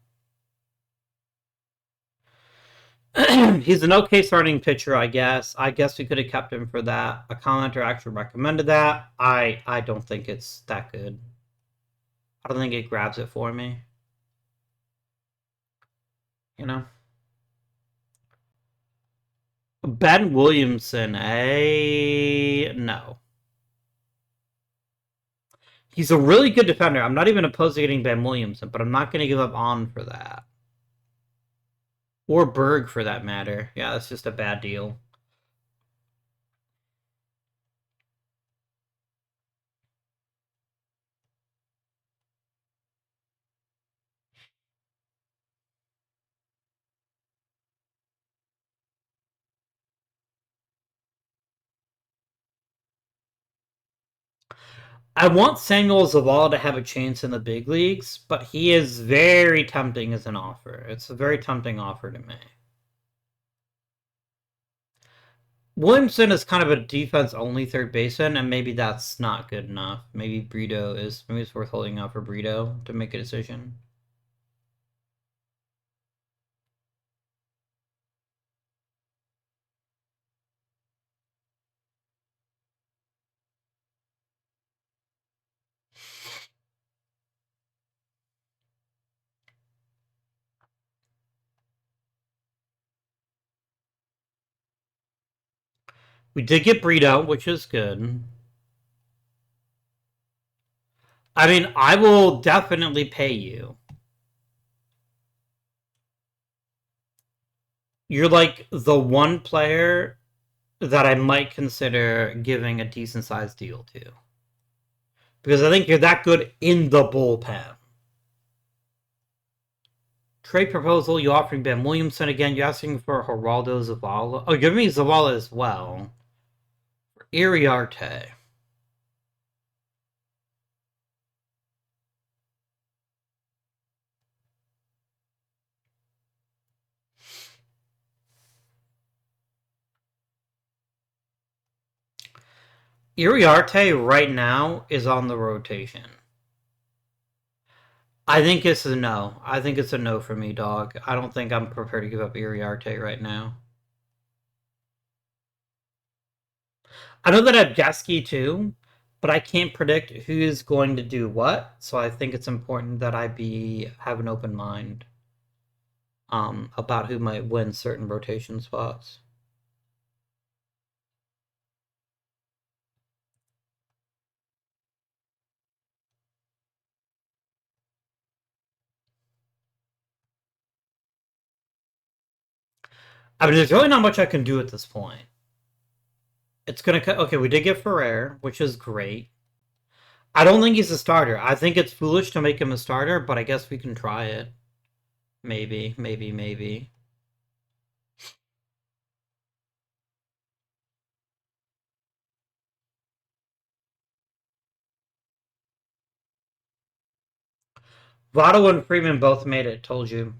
He's an okay starting pitcher, I guess. I guess we could have kept him for that. A commenter actually recommended that. I don't think it's that good. I don't think it grabs it for me. You know? Ben Williamson, no. He's a really good defender. I'm not even opposed to getting Ben Williamson, but I'm not going to give up on for that. Or Berg, for that matter. Yeah, that's just a bad deal. I want Samuel Zavala to have a chance in the big leagues, but he is very tempting as an offer. It's a very tempting offer to me. Williamson is kind of a defense-only third baseman, and maybe that's not good enough. Maybe maybe it's worth holding out for Brito to make a decision. We did get Brito, which is good. I mean, I will definitely pay you. You're like the one player that I might consider giving a decent sized deal to. Because I think you're that good in the bullpen. Trade proposal, you offering Ben Williamson again. You're asking for Geraldo Zavala. Oh, give me Zavala as well. Iriarte. Iriarte right now is on the rotation. I think it's a no. I think it's a no for me, dog. I don't think I'm prepared to give up Iriarte right now. I know that I have Jasky too, but I can't predict who's going to do what. So I think it's important that I have an open mind about who might win certain rotation spots. I mean, there's really not much I can do at this point. It's gonna okay. We did get Ferrer, which is great. I don't think he's a starter. I think it's foolish to make him a starter, but I guess we can try it. Maybe, maybe, maybe. Votto and Freeman both made it. Told you.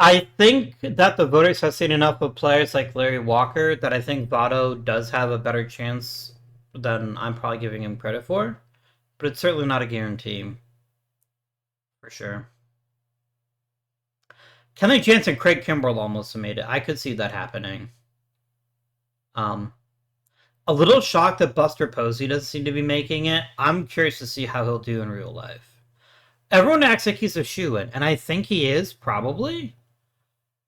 I think that the voters have seen enough of players like Larry Walker that I think Votto does have a better chance than I'm probably giving him credit for. But it's certainly not a guarantee. For sure. Kenley Jansen, Craig Kimbrell almost made it. I could see that happening. A little shocked that Buster Posey doesn't seem to be making it. I'm curious to see how he'll do in real life. Everyone acts like he's a shoo-in, and I think he is, probably.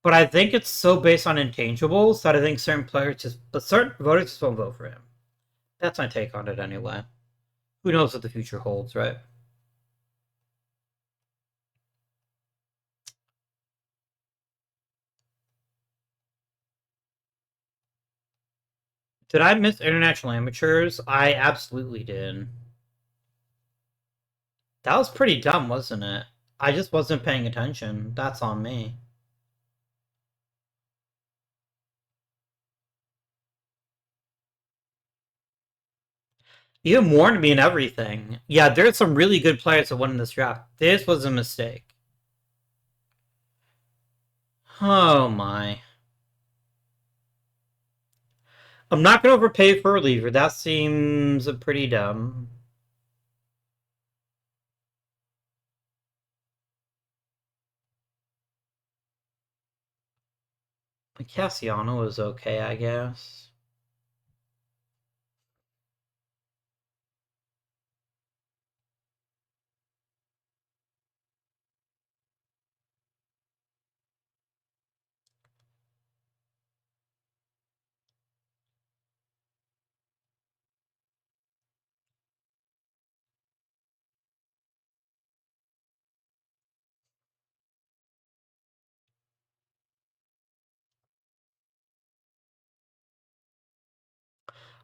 But I think it's so based on intangibles that I think certain voters just won't vote for him. That's my take on it anyway. Who knows what the future holds, right? Did I miss international amateurs? I absolutely did. That was pretty dumb, wasn't it? I just wasn't paying attention. That's on me. You warned me and everything. Yeah, there's some really good players that won in this draft. This was a mistake. Oh my. I'm not going to overpay for a reliever. That seems pretty dumb. Cassiano is okay, I guess.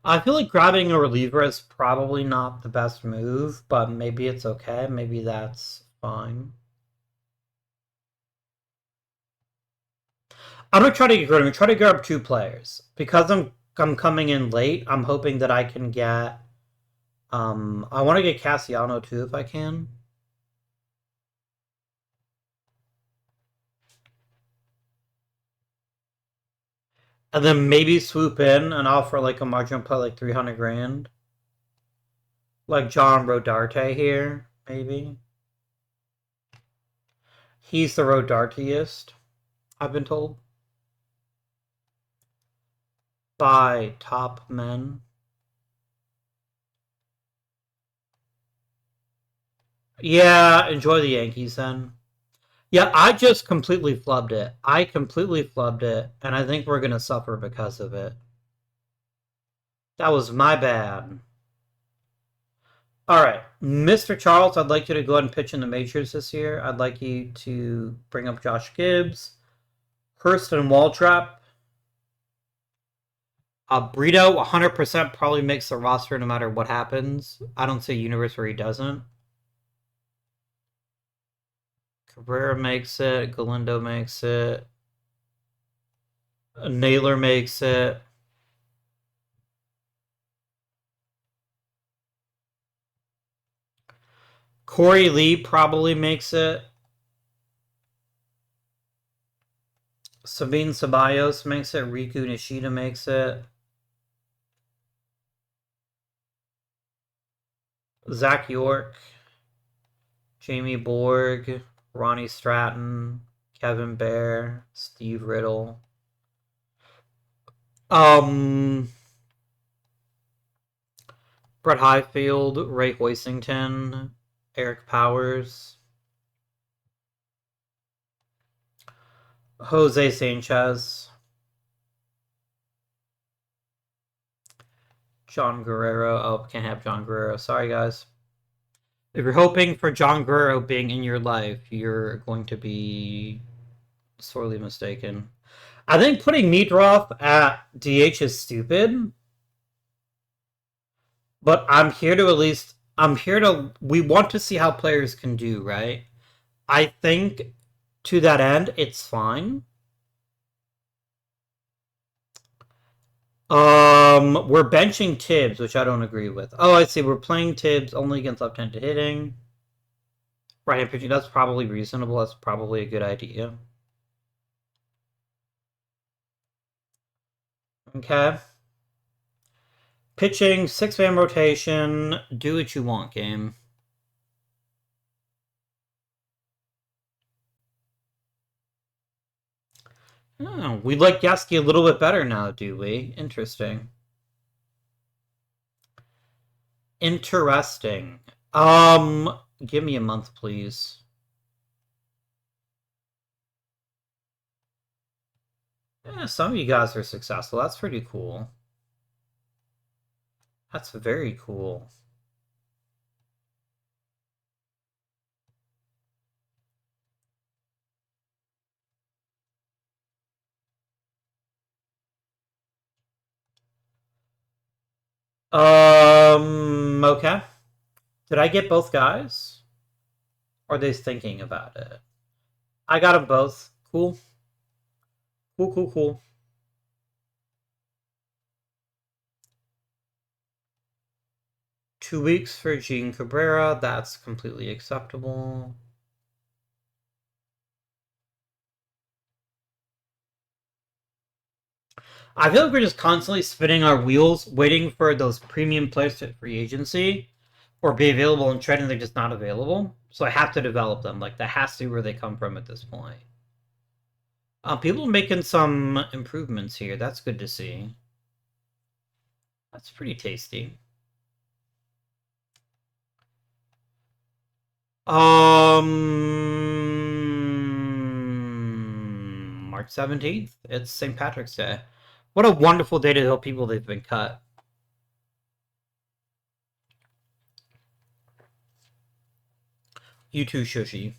I feel like grabbing a reliever is probably not the best move, but maybe it's okay. Maybe that's fine. I'm gonna try to get rid of him. Try to grab two players because I'm coming in late. I'm hoping that I can get. I want to get Cassiano too if I can. And then maybe swoop in and offer like a margin play like 300 grand. Like John Rodarte here, maybe. He's the Rodartiest, I've been told. By top men. Yeah, enjoy the Yankees then. Yeah, I just completely flubbed it. I completely flubbed it, and I think we're gonna suffer because of it. That was my bad. All right, Mr. Charles, I'd like you to go ahead and pitch in the majors this year. I'd like you to bring up Josh Gibbs, Hurst, and Waltrap. Brito 100% probably makes the roster no matter what happens. I don't see a universe where he doesn't. Cabrera makes it. Galindo makes it. Naylor makes it. Corey Lee probably makes it. Sabine Ceballos makes it. Riku Nishida makes it. Zach York. Jamie Borg. Ronnie Stratton. Kevin Bear. Steve Riddle. Brett Highfield. Ray Hoisington. Eric Powers. Jose Sanchez. John Guerrero. Oh, can't have John Guerrero. Sorry, guys. If you're hoping for John Guerrero being in your life, you're going to be sorely mistaken. I think putting Meadroff at DH is stupid, but I'm here to at least. We want to see how players can do, right? I think to that end, it's fine. We're benching Tibbs, which I don't agree with. Oh, I see. We're playing Tibbs only against left-handed hitting. Right-hand pitching, that's probably reasonable. That's probably a good idea. Okay. Pitching, 6-man rotation, do what you want, game. Oh, we like Yasky a little bit better now, do we? Interesting. Interesting. Give me a month, please. Yeah, some of you guys are successful. That's pretty cool. That's very cool. Okay. Did I get both guys? Or are they thinking about it? I got them both. Cool. Cool, cool, cool. 2 weeks for Gene Cabrera. That's completely acceptable. I feel like we're just constantly spinning our wheels, waiting for those premium players to hit free agency or be available in trade, and they're just not available. So I have to develop them. Like, that has to be where they come from at this point. People are making some improvements here. That's good to see. That's pretty tasty. March 17th. It's St. Patrick's Day. What a wonderful day to tell people they've been cut. You too, Shushi.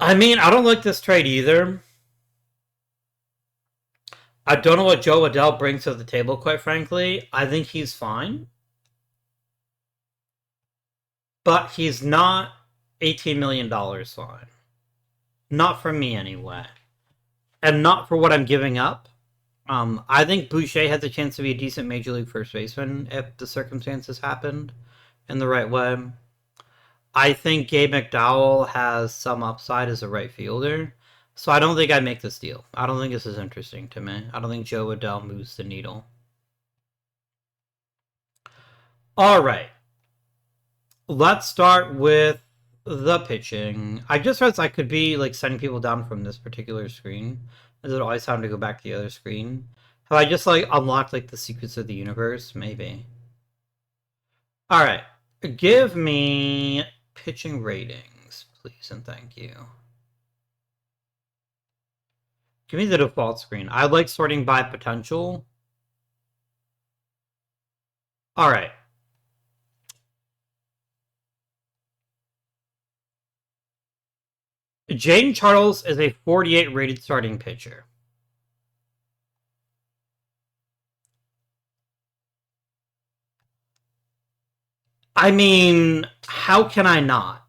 I mean, I don't like this trade either. I don't know what Joe Adele brings to the table, quite frankly. I think he's fine. But he's not $18 million fine. Not for me, anyway. and not for what I'm giving up. I think Boucher has a chance to be a decent major league first baseman if the circumstances happened in the right way. I think Gabe McDowell has some upside as a right fielder. So I don't think I make this deal. I don't think this is interesting to me. I don't think Joe Adell moves the needle. All right. Let's start with the pitching. I just realized I could be like sending people down from this particular screen. Is it always time to go back to the other screen? Have I just like unlocked like the secrets of the universe? Maybe. All right. Give me pitching ratings, please, and thank you. Give me the default screen. I like sorting by potential. All right. Jaden Charles is a 48 rated starting pitcher. I mean, how can I not?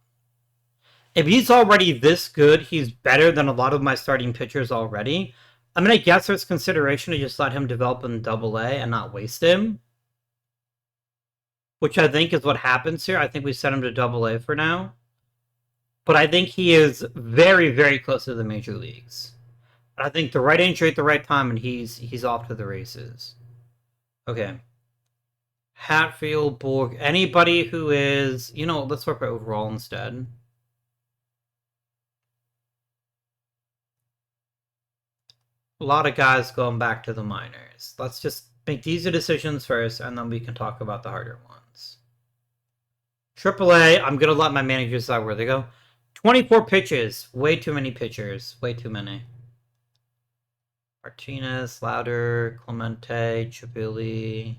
If he's already this good, he's better than a lot of my starting pitchers already. I mean, I guess there's consideration to just let him develop in AA and not waste him. Which I think is what happens here. I think we set him to AA for now. But I think he is very, very close to the major leagues. I think the right injury at the right time, and he's off to the races. Okay. Hatfield, Borg, anybody who is, let's work by overall instead. A lot of guys going back to the minors. Let's just make easy decisions first, and then we can talk about the harder ones. AAA, I'm going to let my managers decide where they go. 24 pitches. Way too many pitchers. Way too many. Martinez, Louder, Clemente, Chabili,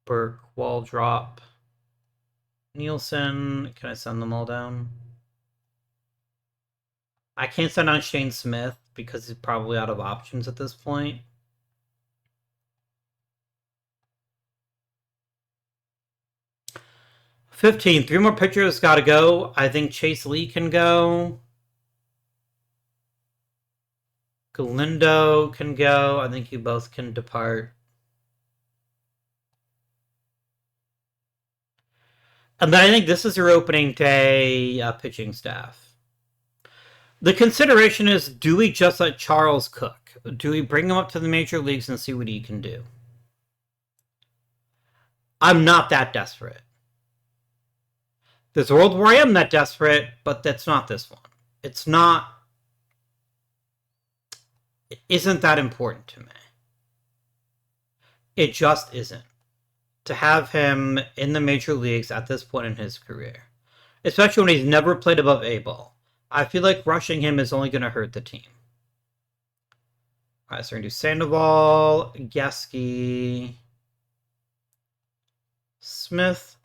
Burke, Waldrop, Nielsen. Can I send them all down? I can't send on Shane Smith because he's probably out of options at this point. $15. 3 more pitchers got to go. I think Chase Lee can go. Galindo can go. I think you both can depart. And then I think this is your opening day pitching staff. The consideration is, do we just let Charles cook? Do we bring him up to the major leagues and see what he can do? I'm not that desperate. There's a world where I am that desperate, but that's not this one. It's not... It isn't that important to me. It just isn't. To have him in the major leagues at this point in his career. Especially when he's never played above A ball. I feel like rushing him is only going to hurt the team. Alright, so we're going to do Sandoval, Geske, Smith.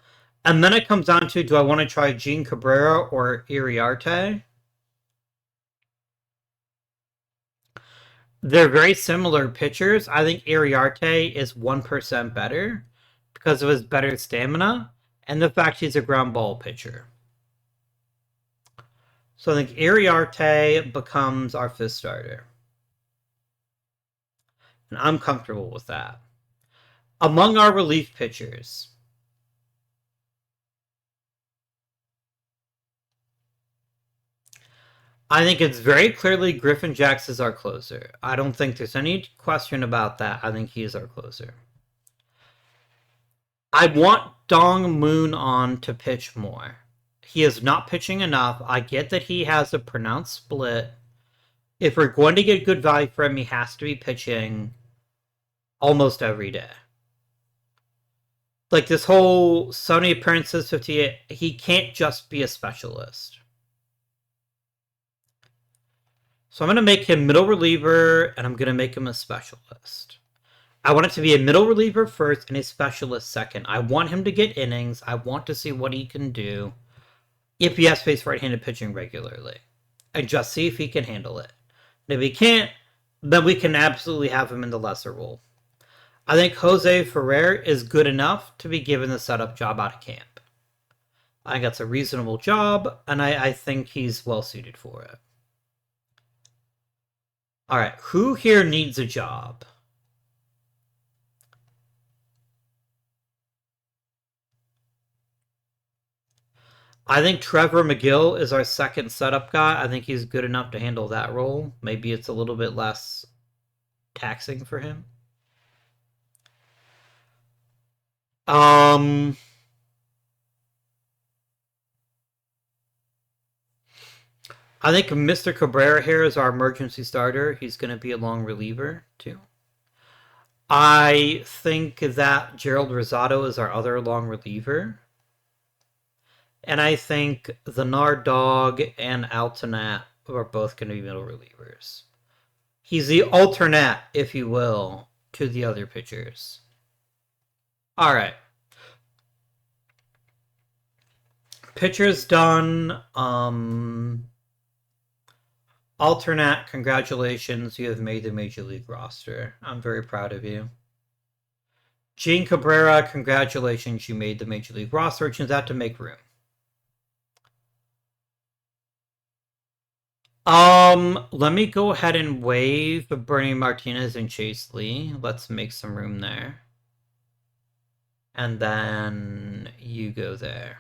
And then it comes down to, do I want to try Gene Cabrera or Iriarte? They're very similar pitchers. I think Iriarte is 1% better because of his better stamina and the fact he's a ground ball pitcher. So I think Iriarte becomes our 5th starter. And I'm comfortable with that. Among our relief pitchers, I think it's very clearly Griffin Jax is our closer. I don't think there's any question about that. I think he is our closer. I want Dong Moon on to pitch more. He is not pitching enough. I get that he has a pronounced split. If we're going to get good value for him, he has to be pitching almost every day. Like this whole 70 appearances, 58, he can't just be a specialist. So I'm going to make him middle reliever, and I'm going to make him a specialist. I want it to be a middle reliever first and a specialist second. I want him to get innings. I want to see what he can do if he has to face right-handed pitching regularly. And just see if he can handle it. And if he can't, then we can absolutely have him in the lesser role. I think Jose Ferrer is good enough to be given the setup job out of camp. I think that's a reasonable job, and I think he's well suited for it. All right, who here needs a job? I think Trevor McGill is our second setup guy. I think he's good enough to handle that role. Maybe it's a little bit less taxing for him. Um, I think Mr. Cabrera here is our emergency starter. He's going to be a long reliever, too. I think that Gerald Rosado is our other long reliever. And I think the Nard Dog and Altonat are both going to be middle relievers. He's the alternate, if you will, to the other pitchers. All right. Pitchers done. Alternate, congratulations. You have made the Major League roster. I'm very proud of you. Gene Cabrera, congratulations. You made the Major League roster. Turns out to make room. Let me go ahead and waive Bernie Martinez and Chase Lee. Let's make some room there. And then you go there.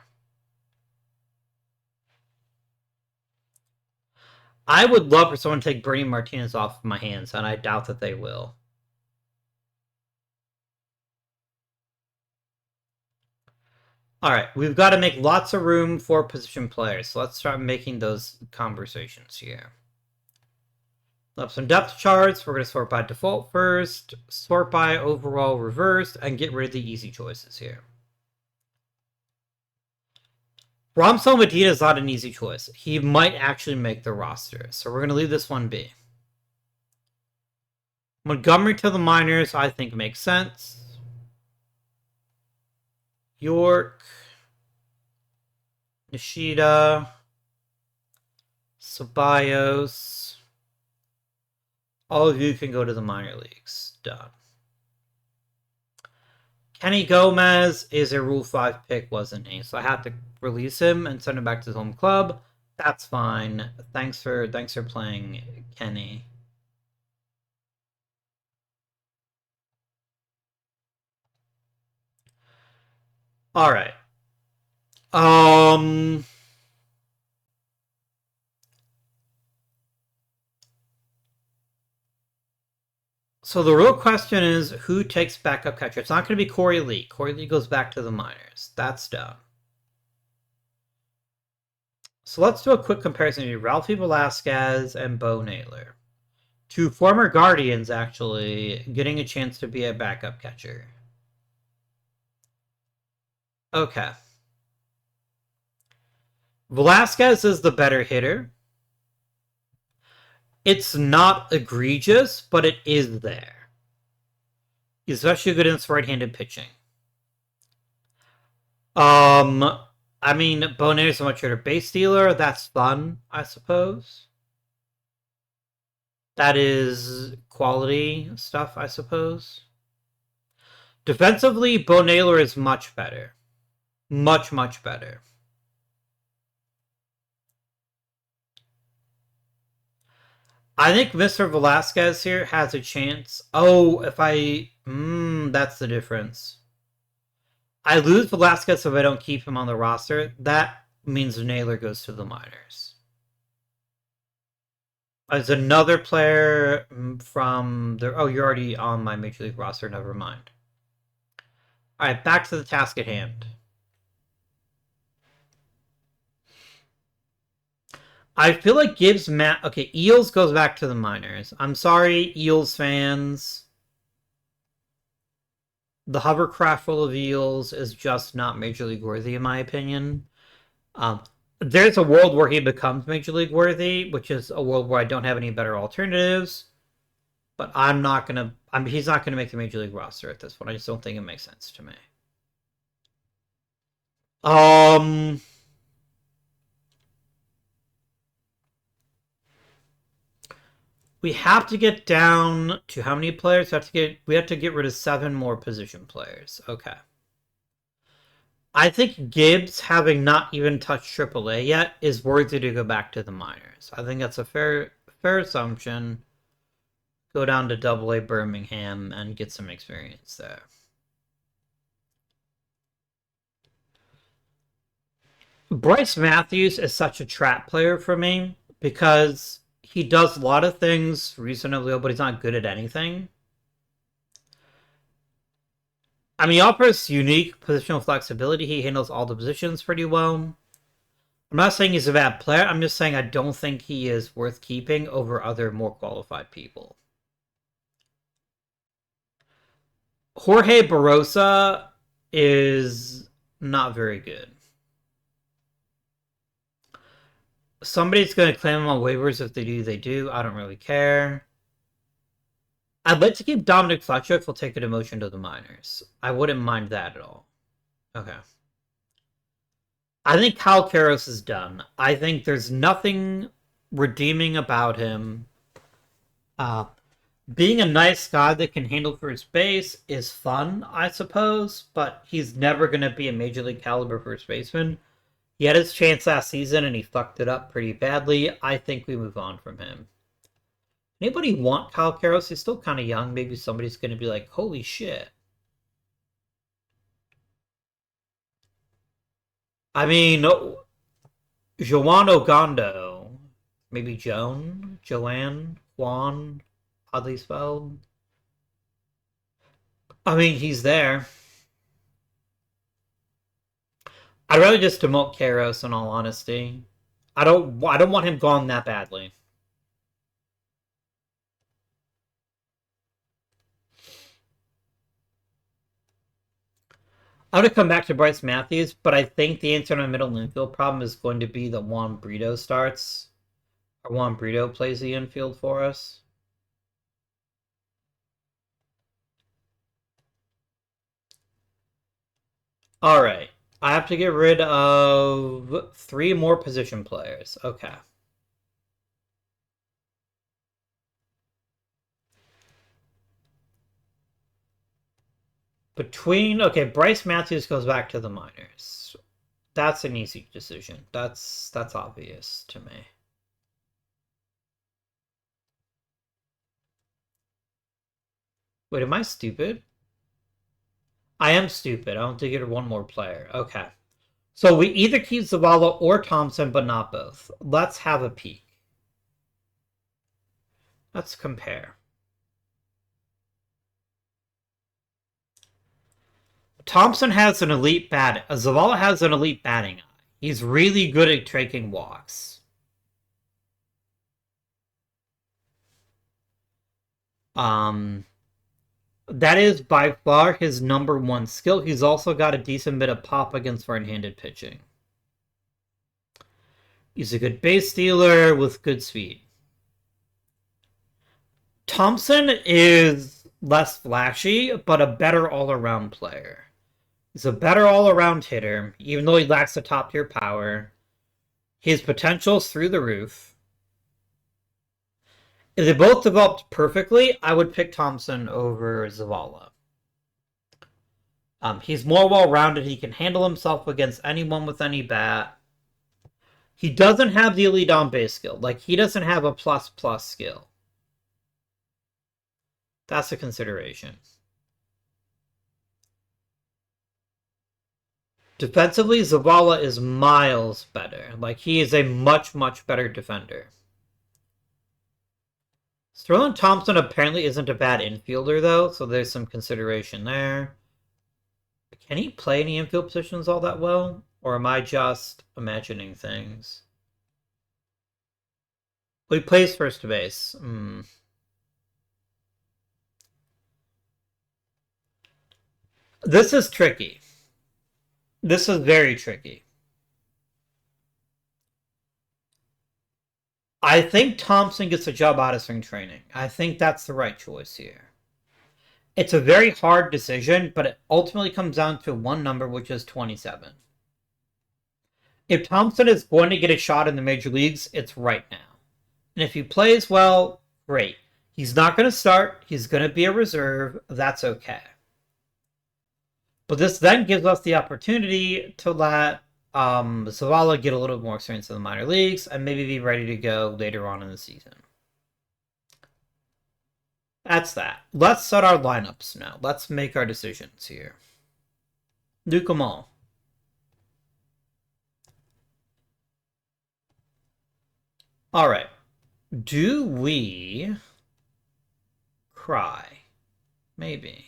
I would love for someone to take Bernie Martinez off my hands, and I doubt that they will. All right, we've got to make lots of room for position players. So let's start making those conversations here. Up some depth charts. We're going to sort by default first, sort by overall reversed, and get rid of the easy choices here. Ramsel Medina is not an easy choice. He might actually make the roster, so we're going to leave this one be. Montgomery to the minors, I think makes sense. York, Nishida, Ceballos. All of you can go to the minor leagues. Done. Kenny Gomez is a Rule 5 pick, wasn't he? So I have to release him and send him back to his home club. That's fine. Thanks for playing, Kenny. All right. So the real question is who takes backup catcher? It's not going to be Corey Lee. Corey Lee goes back to the minors. That's done. So let's do a quick comparison of Ralphie Velasquez and Bo Naylor. Two former Guardians, actually, getting a chance to be a backup catcher. Okay. Velasquez is the better hitter. It's not egregious, but it is there. He's especially good against right-handed pitching. I mean, Bo Naylor's a much better base stealer. That's fun, I suppose. That is quality stuff, I suppose. Defensively, Bo Naylor is much better. Much, much better. I think Mr. Velasquez here has a chance. Oh, if I... that's the difference. I lose Velasquez if I don't keep him on the roster. That means Naylor goes to the minors. There's another player from the... Oh, you're already on my Major League roster. Never mind. All right, back to the task at hand. I feel like Gibbs, Matt... Okay, Eels goes back to the minors. I'm sorry, Eels fans. The hovercraft full of Eels is just not Major League worthy, in my opinion. There's a world where he becomes Major League worthy, which is a world where I don't have any better alternatives. But I'm not going to... he's not going to make the Major League roster at this point. I just don't think it makes sense to me. We have to get down to how many players? We have to get rid of 7 more position players. Okay. I think Gibbs, having not even touched AAA yet, is worthy to go back to the minors. I think that's a fair assumption. Go down to Double-A Birmingham and get some experience there. Bryce Matthews is such a trap player for me because he does a lot of things reasonably well, but he's not good at anything. I mean, he offers unique positional flexibility. He handles all the positions pretty well. I'm not saying he's a bad player. I'm just saying I don't think he is worth keeping over other more qualified people. Jorge Barosa is not very good. Somebody's going to claim him on waivers. If they do, they do. I don't really care. I'd like to keep Dominic Fletcher if we'll take a demotion to the minors. I wouldn't mind that at all. Okay. I think Kyle Karros is done. I think there's nothing redeeming about him. Being a nice guy that can handle first base is fun, I suppose, but he's never going to be a major league caliber first baseman. He had his chance last season and he fucked it up pretty badly. I think we move on from him. Anybody want Kyle Karros? He's still kind of young. Maybe somebody's going to be like, holy shit. I mean, Joan Ogando. Maybe Joanne, Juan, oddly spelled. I mean, he's there. I'd rather just demote Karros, in all honesty. I don't want him gone that badly. I'm going to come back to Bryce Matthews, but I think the answer to my middle infield problem is going to be that Juan Brito starts. Or Juan Brito plays the infield for us. Alright. I have to get rid of 3 more position players. Okay. Okay, Bryce Matthews goes back to the minors. That's an easy decision. That's obvious to me. Wait, am I stupid? I am stupid. I don't think get one more player. Okay. So we either keep Zavala or Thompson, but not both. Let's have a peek. Let's compare. Thompson has an elite bat. Zavala has an elite batting eye. He's really good at taking walks. That is by far his number 1 skill. He's also got a decent bit of pop against right-handed pitching. He's a good base stealer with good speed. Thompson is less flashy, but a better all-around player. He's a better all-around hitter, even though he lacks the top-tier power. His potential's through the roof. If they both developed perfectly, I would pick Thompson over Zavala. He's more well-rounded. He can handle himself against anyone with any bat. He doesn't have the elite on-base skill. Like, he doesn't have a plus-plus skill. That's a consideration. Defensively, Zavala is miles better. Like, he is a much, much better defender. Sterling Thompson apparently isn't a bad infielder, though, so there's some consideration there. Can he play any infield positions all that well? Or am I just imagining things? Well, he plays first base. This is tricky. This is very tricky. I think Thompson gets a job out of spring training. I think that's the right choice here. It's a very hard decision, but it ultimately comes down to one number, which is 27. If Thompson is going to get a shot in the major leagues, it's right now. And if he plays well, great. He's not going to start. He's going to be a reserve. That's okay. But this then gives us the opportunity to let Zavala get a little more experience in the minor leagues and maybe be ready to go later on in the season. That's that. Let's set our lineups now. Let's make our decisions here. Nuke them all. All right. Do we cry? Maybe.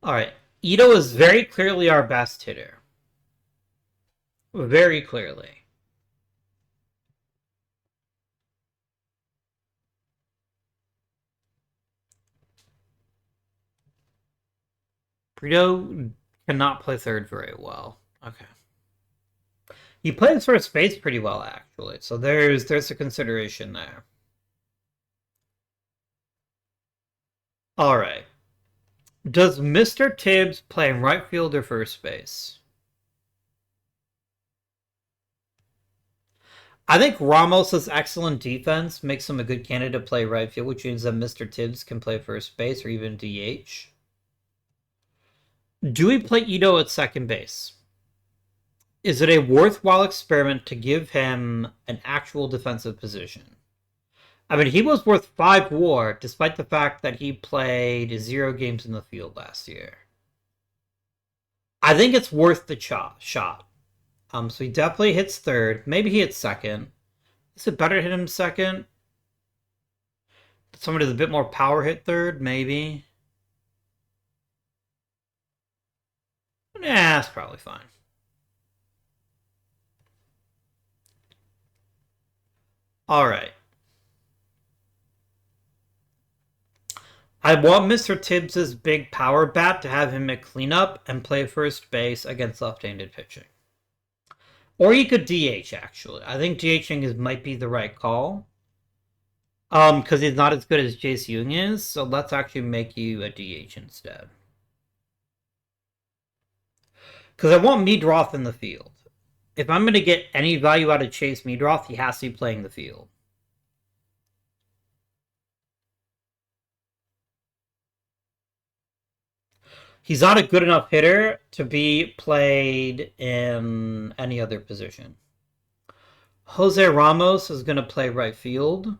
All right. Ito is very clearly our best hitter. Very clearly. Brito cannot play third very well. Okay. He plays first base pretty well, actually. So there's a consideration there. All right. Does Mr. Tibbs play right field or first base? I think Ramos' excellent defense makes him a good candidate to play right field, which means that Mr. Tibbs can play first base or even DH. Do we play Ito at second base? Is it a worthwhile experiment to give him an actual defensive position? I mean, he was worth 5 WAR, despite the fact that he played 0 games in the field last year. I think it's worth the shot. So he definitely hits third. Maybe he hits second. Is it better to hit him second? Somebody with a bit more power hit third? Maybe. Nah, that's probably fine. All right. I want Mr. Tibbs' big power bat to have him at cleanup and play first base against left-handed pitching. Or he could DH, actually. I think DHing might be the right call. Because he's not as good as Jace Young is, so let's actually make you a DH instead. Because I want Meadroth in the field. If I'm going to get any value out of Chase Meadroth, he has to be playing the field. He's not a good enough hitter to be played in any other position. Jose Ramos is going to play right field.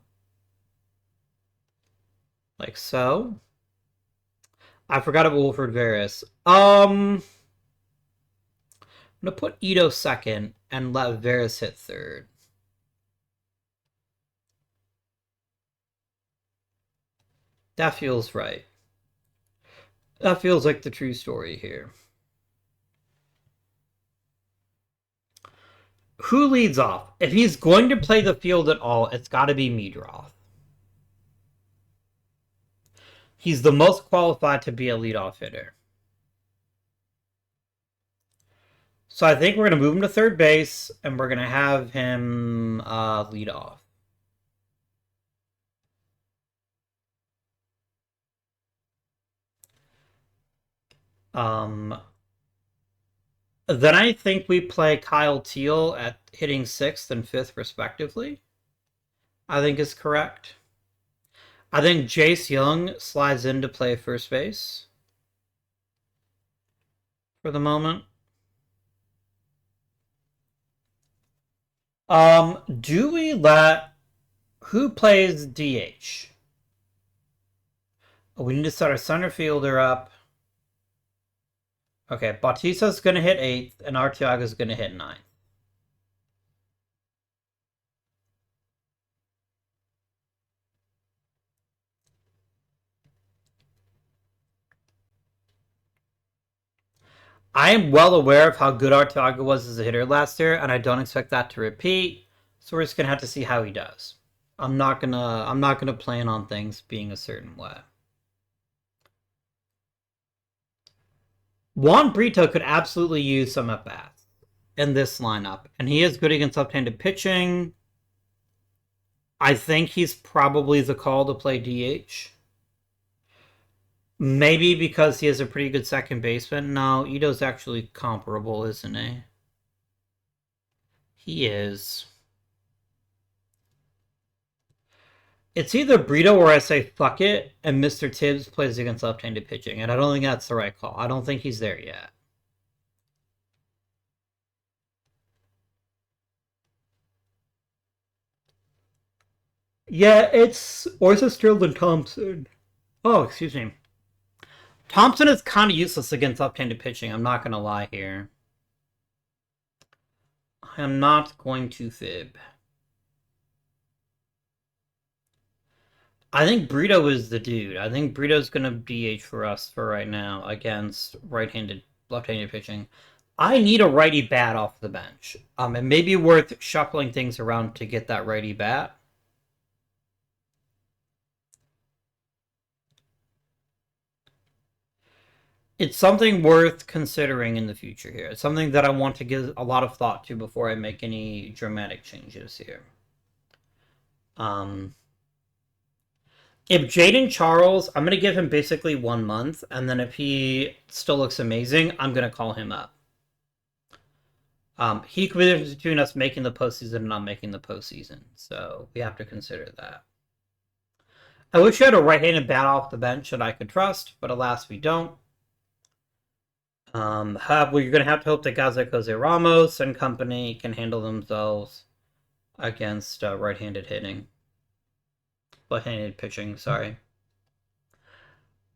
Like so. I forgot about Wilfred Veras. I'm going to put Ito second and let Veras hit third. That feels right. That feels like the true story here. Who leads off? If he's going to play the field at all, it's got to be Meadroth. He's the most qualified to be a leadoff hitter. So I think we're going to move him to third base, and we're going to have him lead off. Then I think we play Kyle Teal at hitting 6th and 5th, respectively. I think is correct. I think Jace Young slides in to play first base for the moment. Do we let... Who plays DH? Oh, we need to set our center fielder up. Okay, Bautista's going to hit 8th, and Arteaga's going to hit 9th. I am well aware of how good Arteaga was as a hitter last year, and I don't expect that to repeat. So we're just gonna have to see how he does. I'm not gonna plan on things being a certain way. Juan Brito could absolutely use some at bats in this lineup, and he is good against left-handed pitching. I think he's probably the call to play DH. Maybe because he has a pretty good second baseman. No, Ito's actually comparable, isn't he? He is. It's either Brito or I say fuck it, and Mr. Tibbs plays against left-handed pitching, and I don't think that's the right call. I don't think he's there yet. Yeah, it's Orsa Sterling Thompson. Oh, excuse me. Thompson is kind of useless against left-handed pitching. I'm not gonna lie here. I'm not going to fib. I think Brito is the dude. I think Brito's gonna DH for us for right now against left-handed pitching. I need a righty bat off the bench. It may be worth shuffling things around to get that righty bat. It's something worth considering in the future here. It's something that I want to give a lot of thought to before I make any dramatic changes here. If Jaden Charles, I'm going to give him basically 1 month, and then if he still looks amazing, I'm going to call him up. He could be the difference between us making the postseason and not making the postseason, so we have to consider that. I wish we had a right-handed bat off the bench that I could trust, but alas, we don't. However, you're going to have to hope that guys like Jose Ramos and company can handle themselves against right-handed hitting. Left-handed pitching, sorry.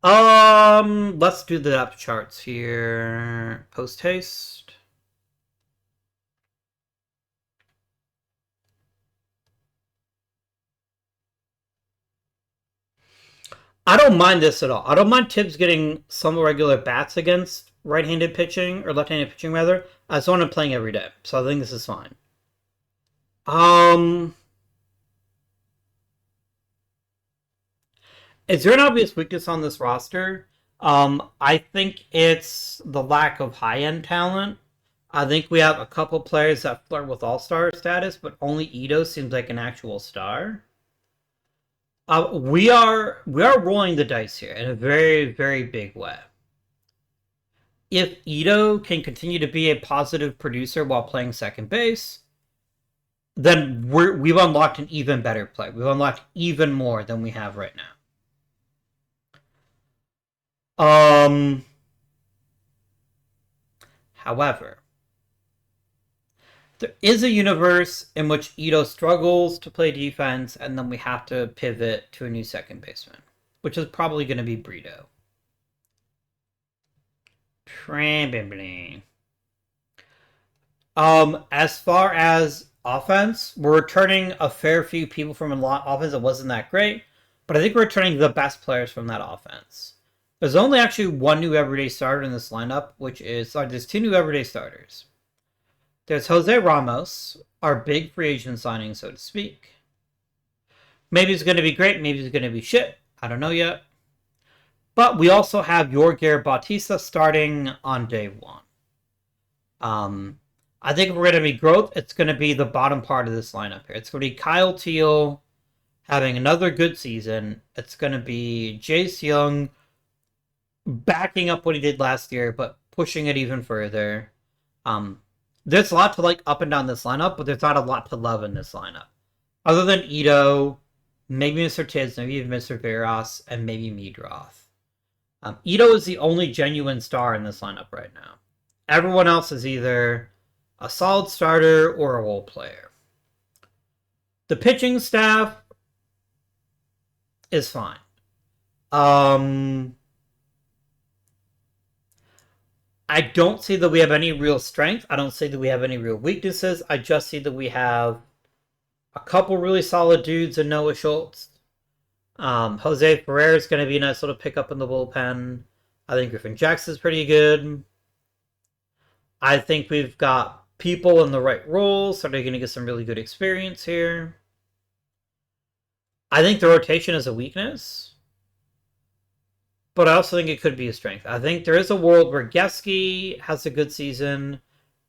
Let's do the depth charts here. Post haste. I don't mind this at all. I don't mind Tibbs getting some regular bats against right-handed pitching, or left-handed pitching rather, as long as I'm playing every day. So I think this is fine. Is there an obvious weakness on this roster? I think it's the lack of high-end talent. I think we have a couple players that flirt with all-star status, but only Ito seems like an actual star. We are rolling the dice here in a very, very big way. If Ito can continue to be a positive producer while playing second base, then we've unlocked an even better play. We've unlocked even more than we have right now. However, there is a universe in which Ito struggles to play defense, and then we have to pivot to a new second baseman, which is probably going to be Brito. Probably. As far as offense, we're returning a fair few people from an offense that wasn't that great, but I think we're returning the best players from that offense. There's only actually one new everyday starter in this lineup, which is there's two new everyday starters. There's Jose Ramos, our big free agent signing, so to speak. Maybe it's going to be great, maybe it's going to be shit. I don't know yet. But we also have Yorger Bautista starting on day one. I think if we're going to be growth, it's going to be the bottom part of this lineup here. It's going to be Kyle Teal having another good season. It's going to be Jace Young backing up what he did last year, but pushing it even further. There's a lot to like up and down this lineup, but there's not a lot to love in this lineup. Other than Ito, maybe Mr. Tiz, maybe Mr. Veras, and maybe Meadroth. Ito is the only genuine star in this lineup right now. Everyone else is either a solid starter or a role player. The pitching staff is fine. I don't see that we have any real strength. I don't see that we have any real weaknesses. I just see that we have a couple really solid dudes in Noah Schultz. Jose Ferrer is going to be a nice little pickup in the bullpen. I think Griffin Jackson's pretty good. I think we've got people in the right roles, so they're going to get some really good experience here. I think the rotation is a weakness, but I also think it could be a strength. I think there is a world where Geske has a good season,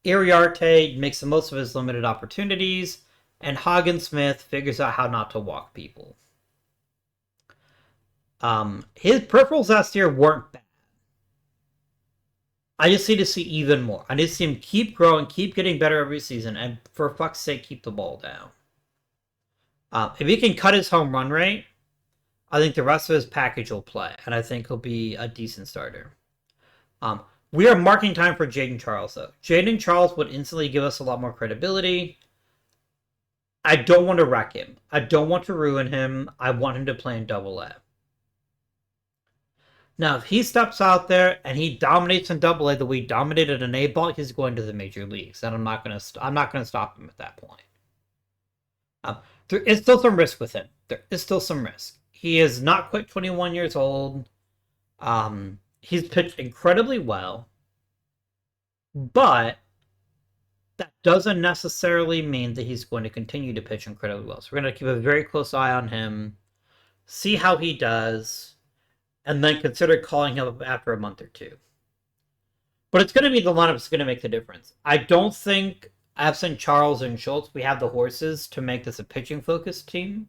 Iriarte makes the most of his limited opportunities, and Hagen Smith figures out how not to walk people. His peripherals last year weren't bad. I just need to see even more. I need to see him keep growing, keep getting better every season, and for fuck's sake, keep the ball down. If he can cut his home run rate, I think the rest of his package will play, and I think he'll be a decent starter. We are marking time for Jaden Charles, though. Jaden Charles would instantly give us a lot more credibility. I don't want to wreck him. I don't want to ruin him. I want him to play in Double A. Now, if he steps out there and he dominates in Double A the way he dominated in A ball, he's going to the major leagues, and I'm not going to. I'm not going to stop him at that point. Um, there is still some risk with him. There is still some risk. He is not quite 21 years old. He's pitched incredibly well, but that doesn't necessarily mean that he's going to continue to pitch incredibly well. So we're going to keep a very close eye on him, see how he does, and then consider calling him up after a month or two. But it's going to be the lineup that's going to make the difference. I don't think, absent Charles and Schultz, we have the horses to make this a pitching-focused team.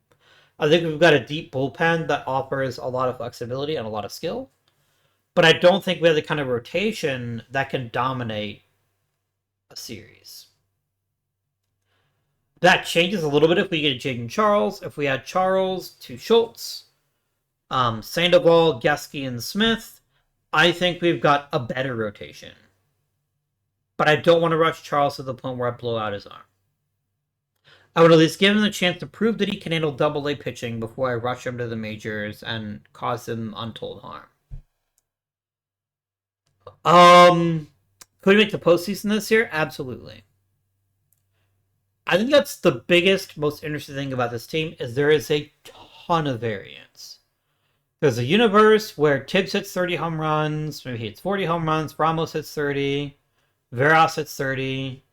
I think we've got a deep bullpen that offers a lot of flexibility and a lot of skill. But I don't think we have the kind of rotation that can dominate a series. That changes a little bit if we get Jaden Charles. If we add Charles to Schultz, Sandoval, Geske, and Smith, I think we've got a better rotation. But I don't want to rush Charles to the point where I blow out his arm. I would at least give him the chance to prove that he can handle Double A pitching before I rush him to the majors and cause him untold harm. Could we make the postseason this year? Absolutely. I think that's the biggest, most interesting thing about this team is there is a ton of variance. There's a universe where Tibbs hits 30 home runs, maybe he hits 40 home runs, Ramos hits 30, Veras hits 30,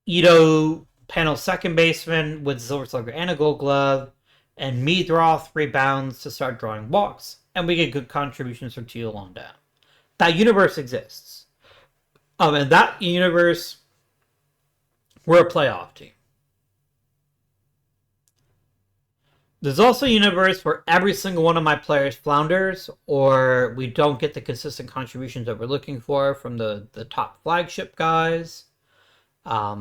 Ito panels second baseman with Silver Slugger and a Gold Glove, and me draw 3 bounds to start drawing walks, and we get good contributions from Tito on down. That universe exists. In that universe, we're a playoff team. There's also a universe where every single one of my players flounders, or we don't get the consistent contributions that we're looking for from the top flagship guys. A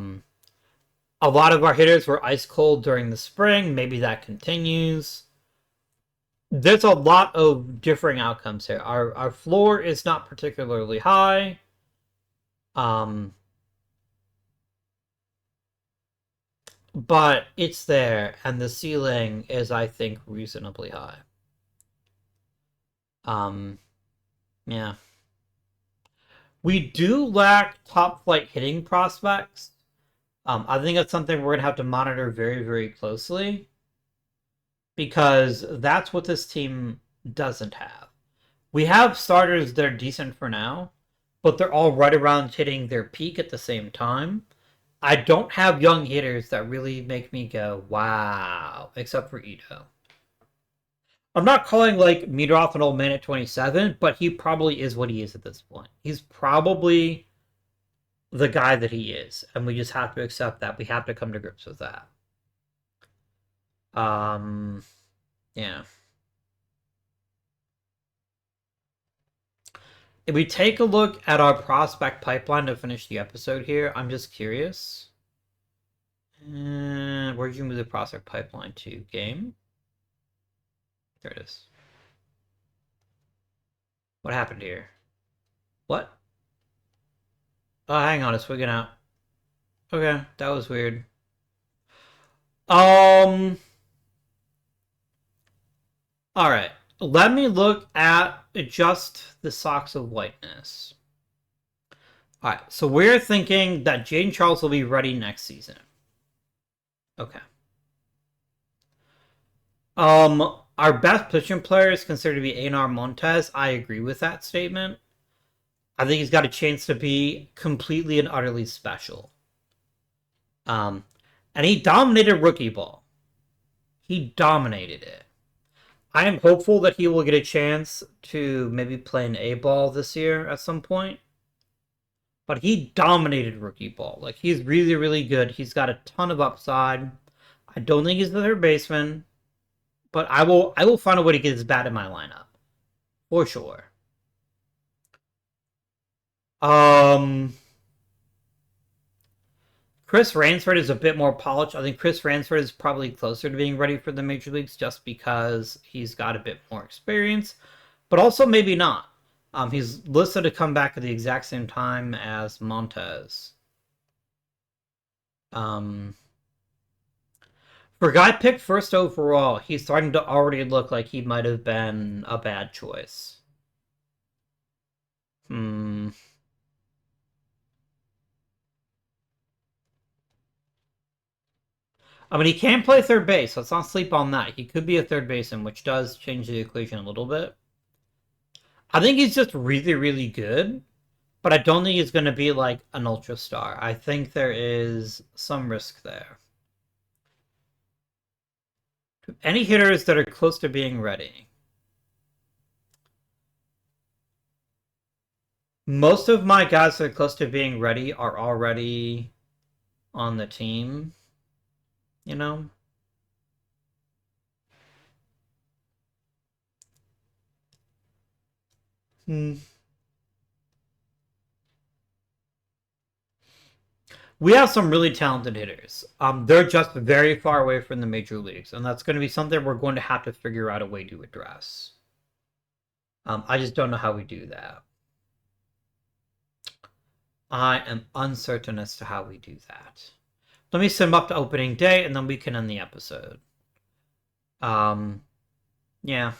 lot of our hitters were ice cold during the spring. Maybe that continues. There's a lot of differing outcomes here. Our floor is not particularly high. But it's there, and the ceiling is, I think, reasonably high. Yeah. We do lack top flight hitting prospects. I think that's something we're going to have to monitor very, very closely. Because that's what this team doesn't have. We have starters that are decent for now, but they're all right around hitting their peak at the same time. I don't have young hitters that really make me go, wow, except for Ito. I'm not calling like Meadroth an old man at 27, but he probably is what he is at this point. He's probably the guy that he is, and we just have to accept that. We have to come to grips with that. Yeah. If we take a look at our prospect pipeline to finish the episode here, I'm just curious. Where'd you move the prospect pipeline to? Game? There it is. What happened here? What? Oh, hang on, it's wigging out. Okay, that was weird. Alright. Let me look at just the Sox of Whiteness. Alright, so we're thinking that Jaden Charles will be ready next season. Okay. Our best pitching player is considered to be Einar Montes. I agree with that statement. I think he's got a chance to be completely and utterly special. And he dominated rookie ball. He dominated it. I am hopeful that he will get a chance to maybe play an A ball this year at some point. But he dominated rookie ball. Like, he's really, really good. He's got a ton of upside. I don't think he's the third baseman. But I will find a way to get his bat in my lineup. For sure. Chris Ransford is a bit more polished. I think Chris Ransford is probably closer to being ready for the major leagues just because he's got a bit more experience. But also maybe not. He's listed to come back at the exact same time as Montes. For a guy picked first overall, he's starting to already look like he might have been a bad choice. Hmm. I mean, he can play third base. Let's not sleep on that. He could be a third baseman, which does change the equation a little bit. I think he's just really, really good, but I don't think he's going to be like an ultra star. I think there is some risk there. Any hitters that are close to being ready? Most of my guys that are close to being ready are already on the team, you know? Hmm. We have some really talented hitters. They're just very far away from the major leagues, and that's going to be something we're going to have to figure out a way to address. I just don't know how we do that. I am uncertain as to how we do that. Let me send them up to opening day, and then we can end the episode. Yeah.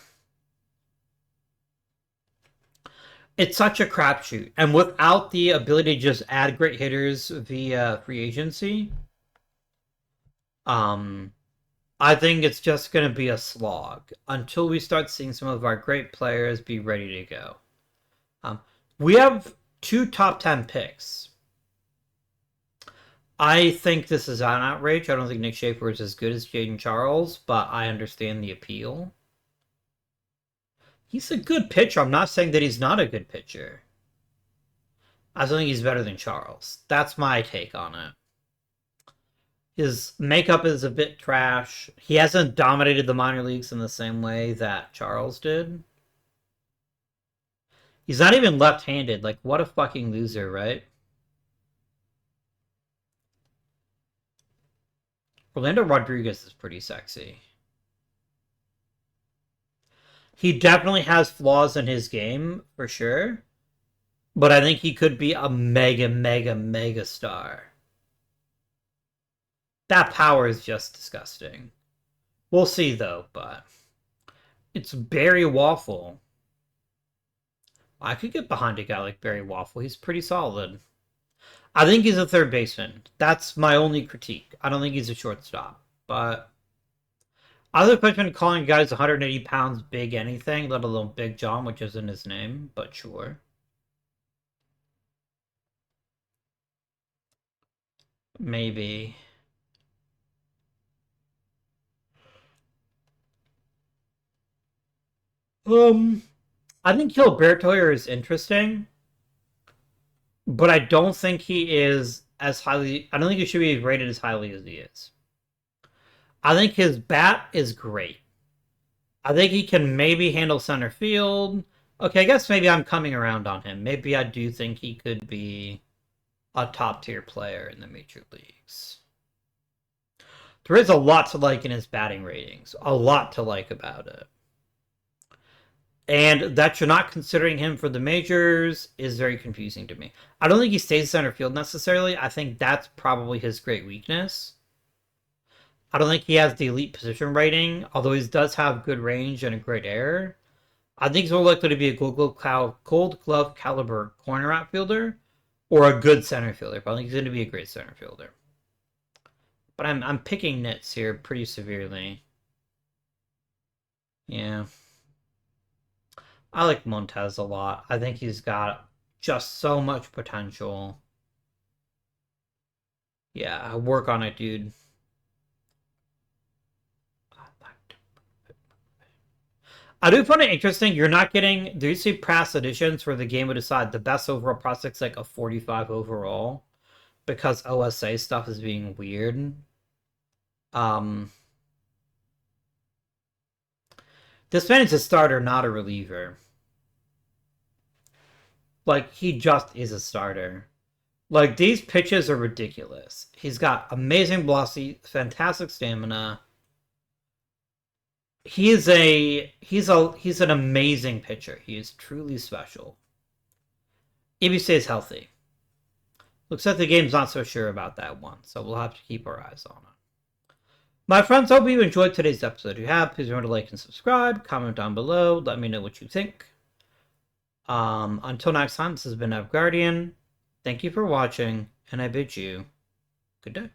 It's such a crapshoot, and without the ability to just add great hitters via free agency, um, I think it's just going to be a slog until we start seeing some of our great players be ready to go. Um, we have 2 top 10 picks. I think this is an outrage. I don't think Nick Schaefer is as good as Jaden Charles, but I understand the appeal. He's a good pitcher. I'm not saying that he's not a good pitcher. I don't think he's better than Charles. That's my take on it. His makeup is a bit trash. He hasn't dominated the minor leagues in the same way that Charles did. He's not even left-handed. Like, what a fucking loser, right? Orlando Rodriguez is pretty sexy. He definitely has flaws in his game, for sure. But I think he could be a mega, mega, mega star. That power is just disgusting. We'll see, though, but... It's Barry Waffle. I could get behind a guy like Barry Waffle. He's pretty solid. I think he's a third baseman. That's my only critique. I don't think he's a shortstop. But other question calling guys 180 pounds big anything, let alone Big John, which isn't his name, but sure. Maybe. I think Gilberto is interesting, but I don't think he is as highly. I don't think he should be rated as highly as he is. I think his bat is great. I think he can maybe handle center field. Okay, I guess maybe I'm coming around on him. Maybe I do think he could be a top tier player in the major leagues. There is a lot to like in his batting ratings. A lot to like about it. And that you're not considering him for the majors is very confusing to me. I don't think he stays center field necessarily. I think that's probably his great weakness. I don't think he has the elite position rating, although he does have good range and a great error. I think he's more likely to be a gold glove caliber corner outfielder or a good center fielder. But I think he's going to be a great center fielder. But I'm picking nits here pretty severely. Yeah. I like Montez a lot. I think he's got just so much potential. Yeah, work on it, dude. I do find it interesting. You're not getting. Do you see past editions where the game would decide the best overall prospect's like a 45 overall because OSA stuff is being weird? Um, this man is a starter, not a reliever. Like he just is a starter. Like these pitches are ridiculous. He's got amazing velocity, fantastic stamina. He's an amazing pitcher. He is truly special. If he stays healthy. Looks like the game's not so sure about that one, so we'll have to keep our eyes on it. My friends, hope you enjoyed today's episode. If you have, please remember to like and subscribe. Comment down below. Let me know what you think. Until next time, this has been Guardian. Thank you for watching, and I bid you good day.